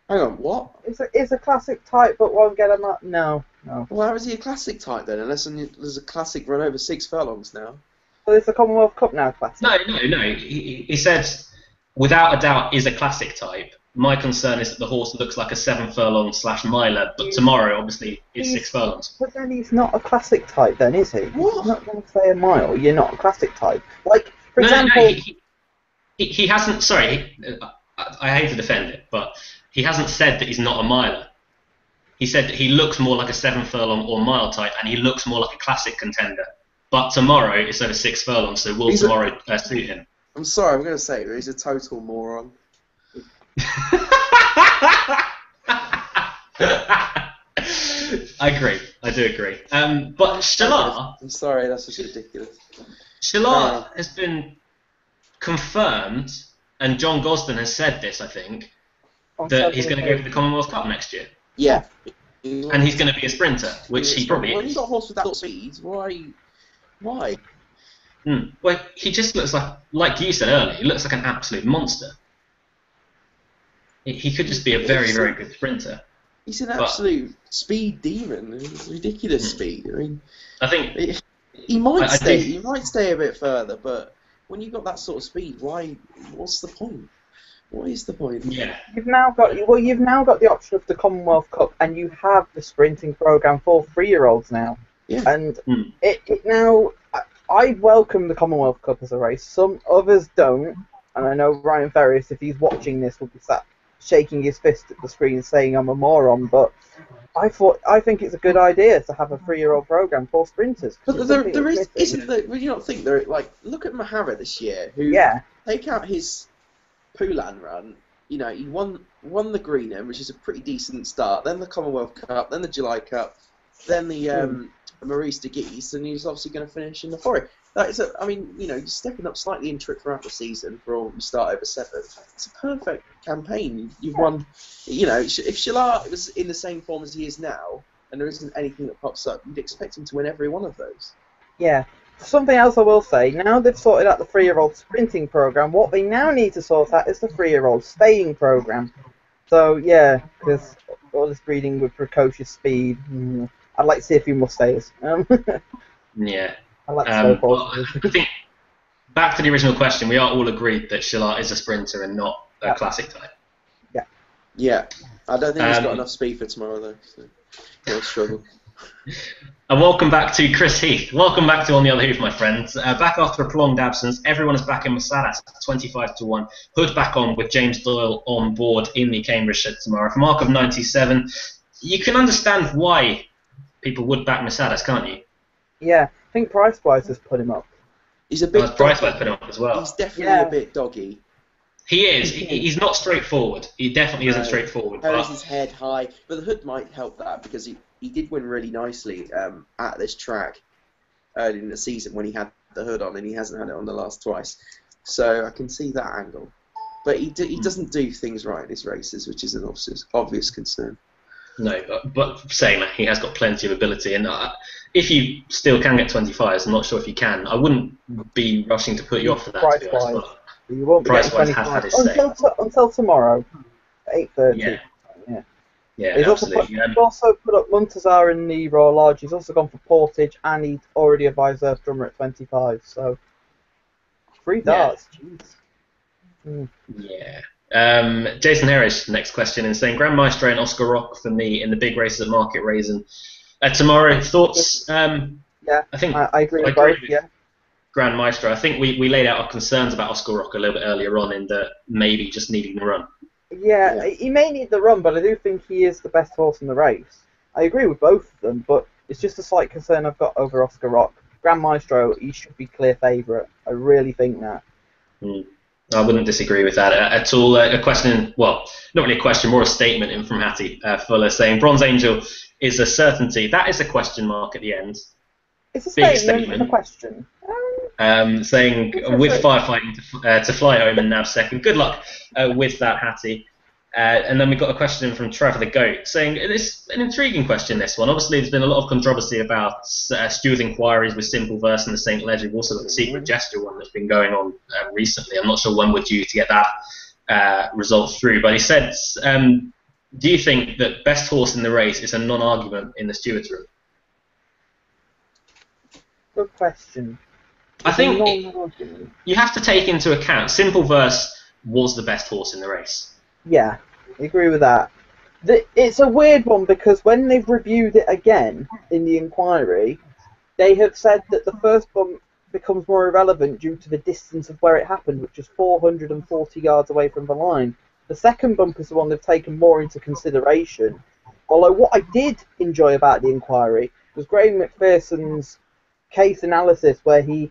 Hang on, what? It's a classic type, but won't get him up. No. Well, how is he a classic type then? Unless there's a classic run over 6 furlongs now. Well, it's the Commonwealth Cup now, classic. No. He said without a doubt is a classic type. My concern is that the horse looks like a 7 furlong / miler, but tomorrow obviously is 6 furlongs. But then he's not a classic type, then, is he? What? He's not going to say a mile. You're not a classic type. Like, for example, he hasn't. Sorry, I hate to defend it, but he hasn't said that he's not a miler. He said that he looks more like a 7 furlong or mile type, and he looks more like a classic contender. But tomorrow it's over 6 furlongs, so will tomorrow suit him? I'm sorry, I'm going to say it, but he's a total moron. I agree. I do agree. But Shalar, I'm sorry, that's just ridiculous. Shalar has been confirmed, and John Gosden has said this, I think, that he's going to go for the Commonwealth Cup next year. Yeah. And he's going to be a sprinter, which he probably is. When you've got a horse with that sort of speed, why? Well, he just looks like you said earlier, he looks like an absolute monster. He could just be a very, very good sprinter. He's an absolute speed demon. Ridiculous speed. I mean, I think he might stay. He might stay a bit further, but when you've got that sort of speed, why? What's the point? What is the point? Yeah. You've now got the option of the Commonwealth Cup, and you have the sprinting program for 3-year-olds now. Yeah. And it now, I welcome the Commonwealth Cup as a race. Some others don't, and I know Ryan Ferris, if he's watching this, will be sat shaking his fist at the screen saying I'm a moron. But I think it's a good idea to have a 3-year-old program for sprinters. But there isn't. Would you not think there? Like, look at Mahara this year, who take out his Poulan run, you know, he won the Greenham, which is a pretty decent start, then the Commonwealth Cup, then the July Cup, then the Maurice de Guise, and he's obviously going to finish in the Forest. I mean, you know, you're stepping up slightly into it throughout the season for all you start over 7. It's a perfect campaign. You've won, you know, if Shalar was in the same form as he is now, and there isn't anything that pops up, you'd expect him to win every one of those. Yeah. Something else I will say, now they've sorted out the 3-year-old sprinting program, what they now need to sort out is the 3-year-old staying program. So, yeah, because all this breeding with precocious speed, I'd like to see a few more stayers. Yeah. I like slow horses. I think, back to the original question, we are all agreed that Shalar is a sprinter and not a classic type. Yeah. Yeah. I don't think he's got enough speed for tomorrow, though, so he'll struggle. And welcome back to Chris Heath. Welcome back to On the Other Hoof, my friends. Back after a prolonged absence, everyone is back in Masadas, 25-1. Hood back on with James Doyle on board in the Cambridge shed tomorrow. For mark of 97, you can understand why people would back Masadas, can't you? Yeah, I think Price-wise has put him up. He's a bit Price-wise put him up as well. He's definitely a bit doggy. He is. He's not straightforward. He definitely isn't straightforward. Carries his head high, but the Hood might help that because he did win really nicely at this track early in the season when he had the Hood on, and he hasn't had it on the last twice. So I can see that angle. But he doesn't do things right in his races, which is an obvious concern. No, but saying that, he has got plenty of ability, and if you still can get 25s, I'm not sure if you can. I wouldn't be rushing to put you off for that. Price-wise, you won't be getting 25 until tomorrow, 8:30. Yeah, he's absolutely. He's also put up Muntazar in the Royal Lodge. He's also gone for Portage, and he's already advised Earth Drummer at 25. So 3 darts. Jeez. Yeah. Jason Harris, next question, is saying Grand Maestro and Oscar Rock for me in the big races at Market Rasen tomorrow. Thoughts? Yeah, I think I agree with both. Yeah. Grand Maestro. I think we laid out our concerns about Oscar Rock a little bit earlier on in that maybe just needing the run. Yeah, he may need the run, but I do think he is the best horse in the race. I agree with both of them, but it's just a slight concern I've got over Oscar Rock. Grand Maestro, he should be clear favourite. I really think that. I wouldn't disagree with that at all. A question, well, not really a question, more a statement in from Hattie Fuller saying Bronze Angel is a certainty. That is a question mark at the end. It's a statement and a question. Saying with firefighting to fly home and nab second. Good luck with that, Hattie. And then we've got a question from Trevor the Goat saying it's an intriguing question, this one. Obviously, there's been a lot of controversy about Stuart's inquiries with Simple Verse and the St. Ledger. We've also got the Secret Gesture one that's been going on recently. I'm not sure when we're due to get that result through, but he said, do you think that best horse in the race is a non-argument in the Stewards room? Good question. I think you have to take into account Simple Verse was the best horse in the race. Yeah, I agree with that. It's a weird one because when they've reviewed it again in the inquiry, they have said that the first bump becomes more irrelevant due to the distance of where it happened, which is 440 yards away from the line. The second bump is the one they've taken more into consideration. Although what I did enjoy about the inquiry was Graham McPherson's case analysis, where he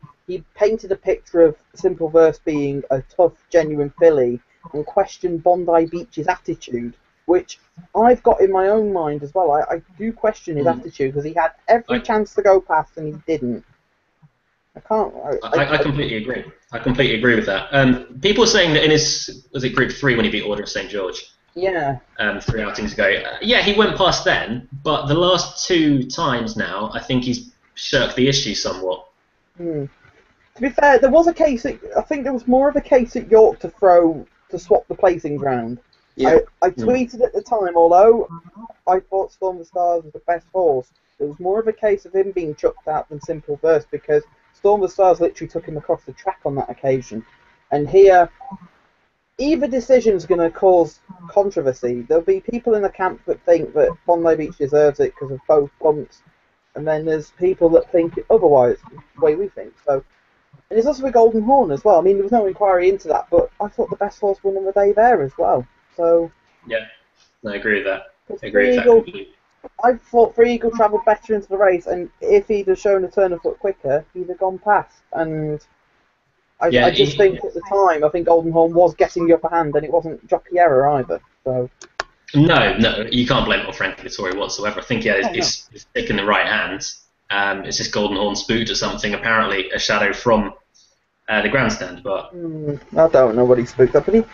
painted a picture of Simple Verse being a tough, genuine filly and questioned Bondi Beach's attitude. which I've got in my own mind as well. I do question his attitude because he had every chance to go past and he didn't. I can't. I completely agree. I completely agree with that. People are saying that in his Group 3 when he beat Order of St George. Yeah. 3 outings ago. Yeah, he went past then, but the last 2 times now, I think he's shirked the issue somewhat. To be fair, there was a case. I think there was more of a case at York to swap the placings round. Yeah. I tweeted at the time, although I thought Storm of the Stars was the best horse, it was more of a case of him being chucked out than Simple Burst because Storm of the Stars literally took him across the track on that occasion. And here, either decision's going to cause controversy. There'll be people in the camp that think that Bondi Beach deserves it because of both bumps, and then there's people that think otherwise, the way we think. So, and there's also a Golden Horn as well. I mean, there was no inquiry into that, but I thought the best horse won on the day there as well. So yeah, I agree with that. I thought Free Eagle travelled better into the race, and if he'd have shown a turn of foot quicker, he'd have gone past. And I just think at the time, I think Golden Horn was getting the upper hand, and it wasn't jockey error either. So no, you can't blame it on Frankie Dettori whatsoever. I think he's stick in the right hands. It's just Golden Horn spooked at something, apparently a shadow from the grandstand. But I don't know what he spooked up, but he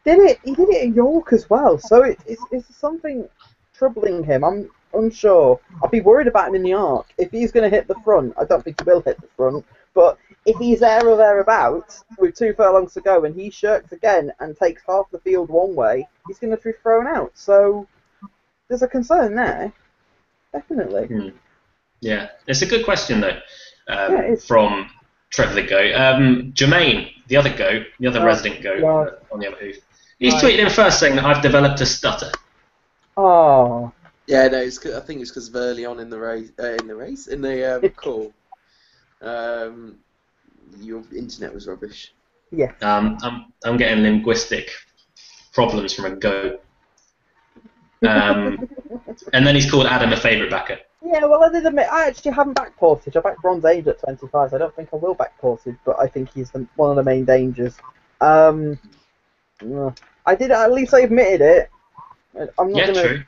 did it. He did it at York as well. So it's something troubling him. I'm unsure. I'd be worried about him in the arc. If he's going to hit the front, I don't think he will hit the front. But if he's there or thereabouts with 2 furlongs to go and he shirks again and takes half the field one way, he's going to be thrown out. So there's a concern there, definitely. Yeah, it's a good question though. From Trevor the Goat, Jermaine, the other goat, the other resident goat on the other hoof. He's tweeted in first saying that I've developed a stutter. Oh. Yeah, no, I think it's because of early on in the call. Your internet was rubbish. Yeah. I'm getting linguistic problems from a goat. And then he's called Adam a favourite backer. Yeah, well, I did admit, I actually haven't backed Portage. I backed Bronze Age at 25. I don't think I will back Portage, but I think he's one of the main dangers. I did, at least I admitted it. I'm not true.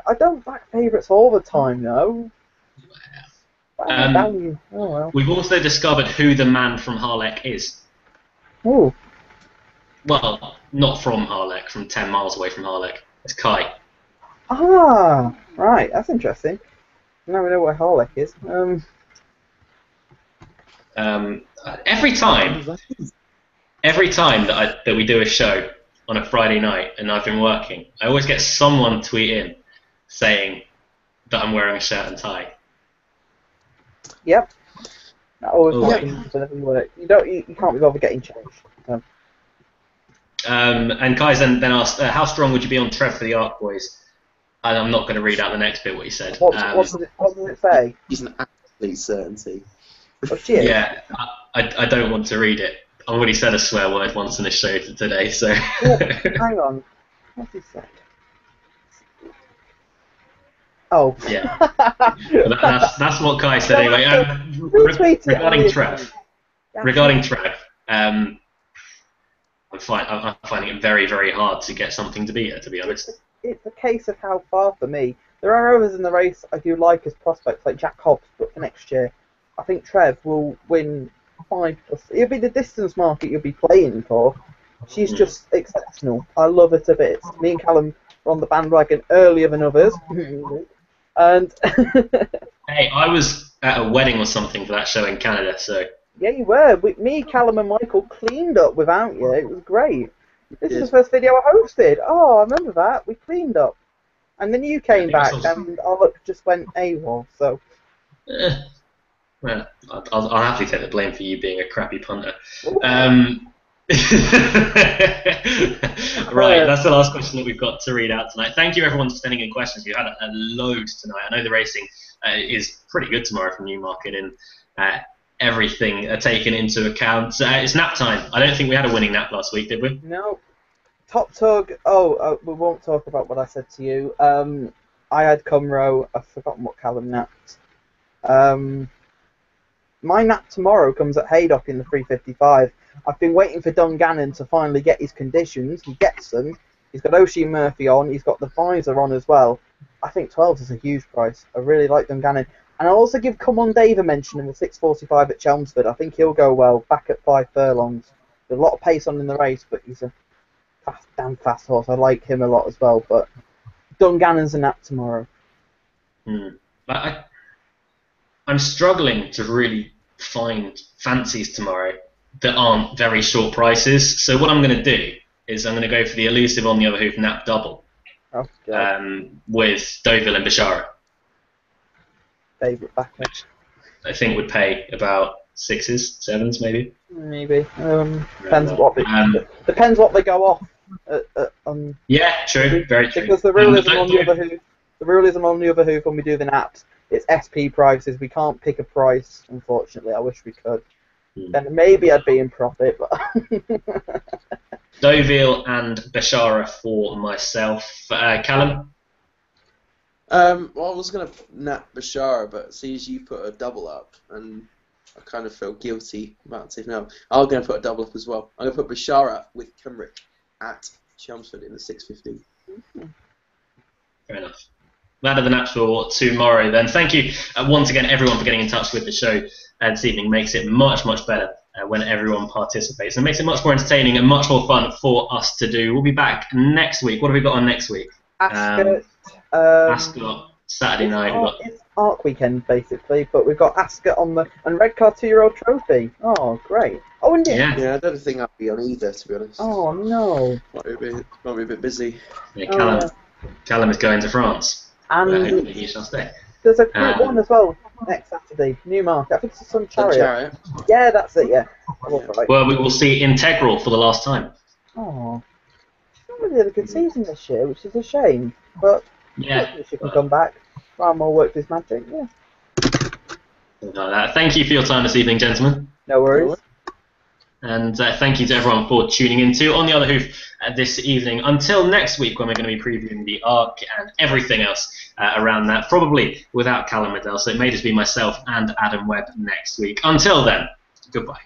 I don't back favourites all the time, though. Oh, well. We've also discovered who the man from Harlech is. Oh. Well, not from Harlech, from 10 miles away from Harlech. It's Kai. Ah, right, that's interesting. Now we know where Harlech is. Every time that we do a show on a Friday night and I've been working, I always get someone tweet in saying that I'm wearing a shirt and tie. Yep. That always happens whenever you work. You can't be bothered getting changed. So. And Kai's then asked, how strong would you be on Trev for the Arc Boys? And I'm not going to read out the next bit what he said. What does it say? He's an absolute certainty. Oh, shit. Yeah, I don't want to read it. I've already said a swear word once in this show today, so... Hang on. What's he said? Oh. Yeah. That's what Kai said anyway. Regarding Trev, I'm finding it very, very hard to get something to beat her, to be honest. It's a case of how far for me. There are others in the race I do like as prospects, like Jack Hobbs, but for next year, I think Trev will win 5+. It'll be the distance market you'll be playing for. She's just exceptional. I love her to bits. Me and Callum were on the bandwagon earlier than others. And hey, I was at a wedding or something for that show in Canada, so... Yeah, you were. Me, Callum and Michael cleaned up without you. It was great. This is the first video I hosted. Oh, I remember that. We cleaned up. And then you came back and our luck just went AWOL, so... Well, I'll happily take the blame for you being a crappy punter. Right, that's the last question that we've got to read out tonight. Thank you everyone for sending in questions. You had a load tonight. I know the racing is pretty good tomorrow from Newmarket and everything taken into account. It's nap time. I don't think we had a winning nap last week, did we? No. Top Tug. We won't talk about what I said to you. I had Cumro. I've forgotten what Callum napped. My nap tomorrow comes at Haydock in the 355. I've been waiting for Dungannon to finally get his conditions. He gets them. He's got Oshie Murphy on. He's got the visor on as well. I think 12 is a huge price. I really like Dungannon. And I'll also give Come On Dave a mention in the 6:45 at Chelmsford. I think he'll go well, back at 5 furlongs. There's a lot of pace on in the race, but he's a damn fast horse. I like him a lot as well, but Dungannon's a nap tomorrow. I'm struggling to really find fancies tomorrow that aren't very short prices. So what I'm going to do is I'm going to go for the elusive On the Other Hoof nap double with Deauville and Bishara. Favourite backers. I think would pay about 6s, 7s maybe. Maybe. Depends what they go off. Yeah, true. Very true. Because the rule isn't on the other hoof. The rule isn't on the other hoof when we do the naps. It's SP prices. We can't pick a price, unfortunately. I wish we could. Then maybe I'd be in profit. But Deauville and Bishara for myself. Callum? Well, I was going to nap Bashara, but see as you put a double up, and I kind of feel guilty about taking up. I'm going to put a double up as well. I'm going to put Bashara with Cymric at Chelmsford in the 6:15. Fair enough. That are the naps for tomorrow then. Thank you once again everyone for getting in touch with the show this evening. Makes it much, much better when everyone participates. And makes it much more entertaining and much more fun for us to do. We'll be back next week. What have we got on next week? Ascot, Saturday night. It's Arc weekend basically, but we've got Ascot on the and Redcar 2-year-old trophy. Oh, great! Oh, and yeah, I don't think I'll be on either, to be honest. Oh no! Might be a bit busy. Yeah, Callum is going to France. And he shall stay. There's a Group 1 as well next Saturday, Newmarket. I think it's some chariot. Yeah, that's it. Yeah. Right. Well, we will see Integral for the last time. Oh, not really had a good season this year, which is a shame. But yeah, she can come back. Ramon worked his magic. Yeah. Something like that. Thank you for your time this evening, gentlemen. No worries. And thank you to everyone for tuning in to On the Other Hoof this evening. Until next week, when we're going to be previewing the Arc and everything else around that, probably without Callum Liddell, so it may just be myself and Adam Webb next week. Until then, goodbye.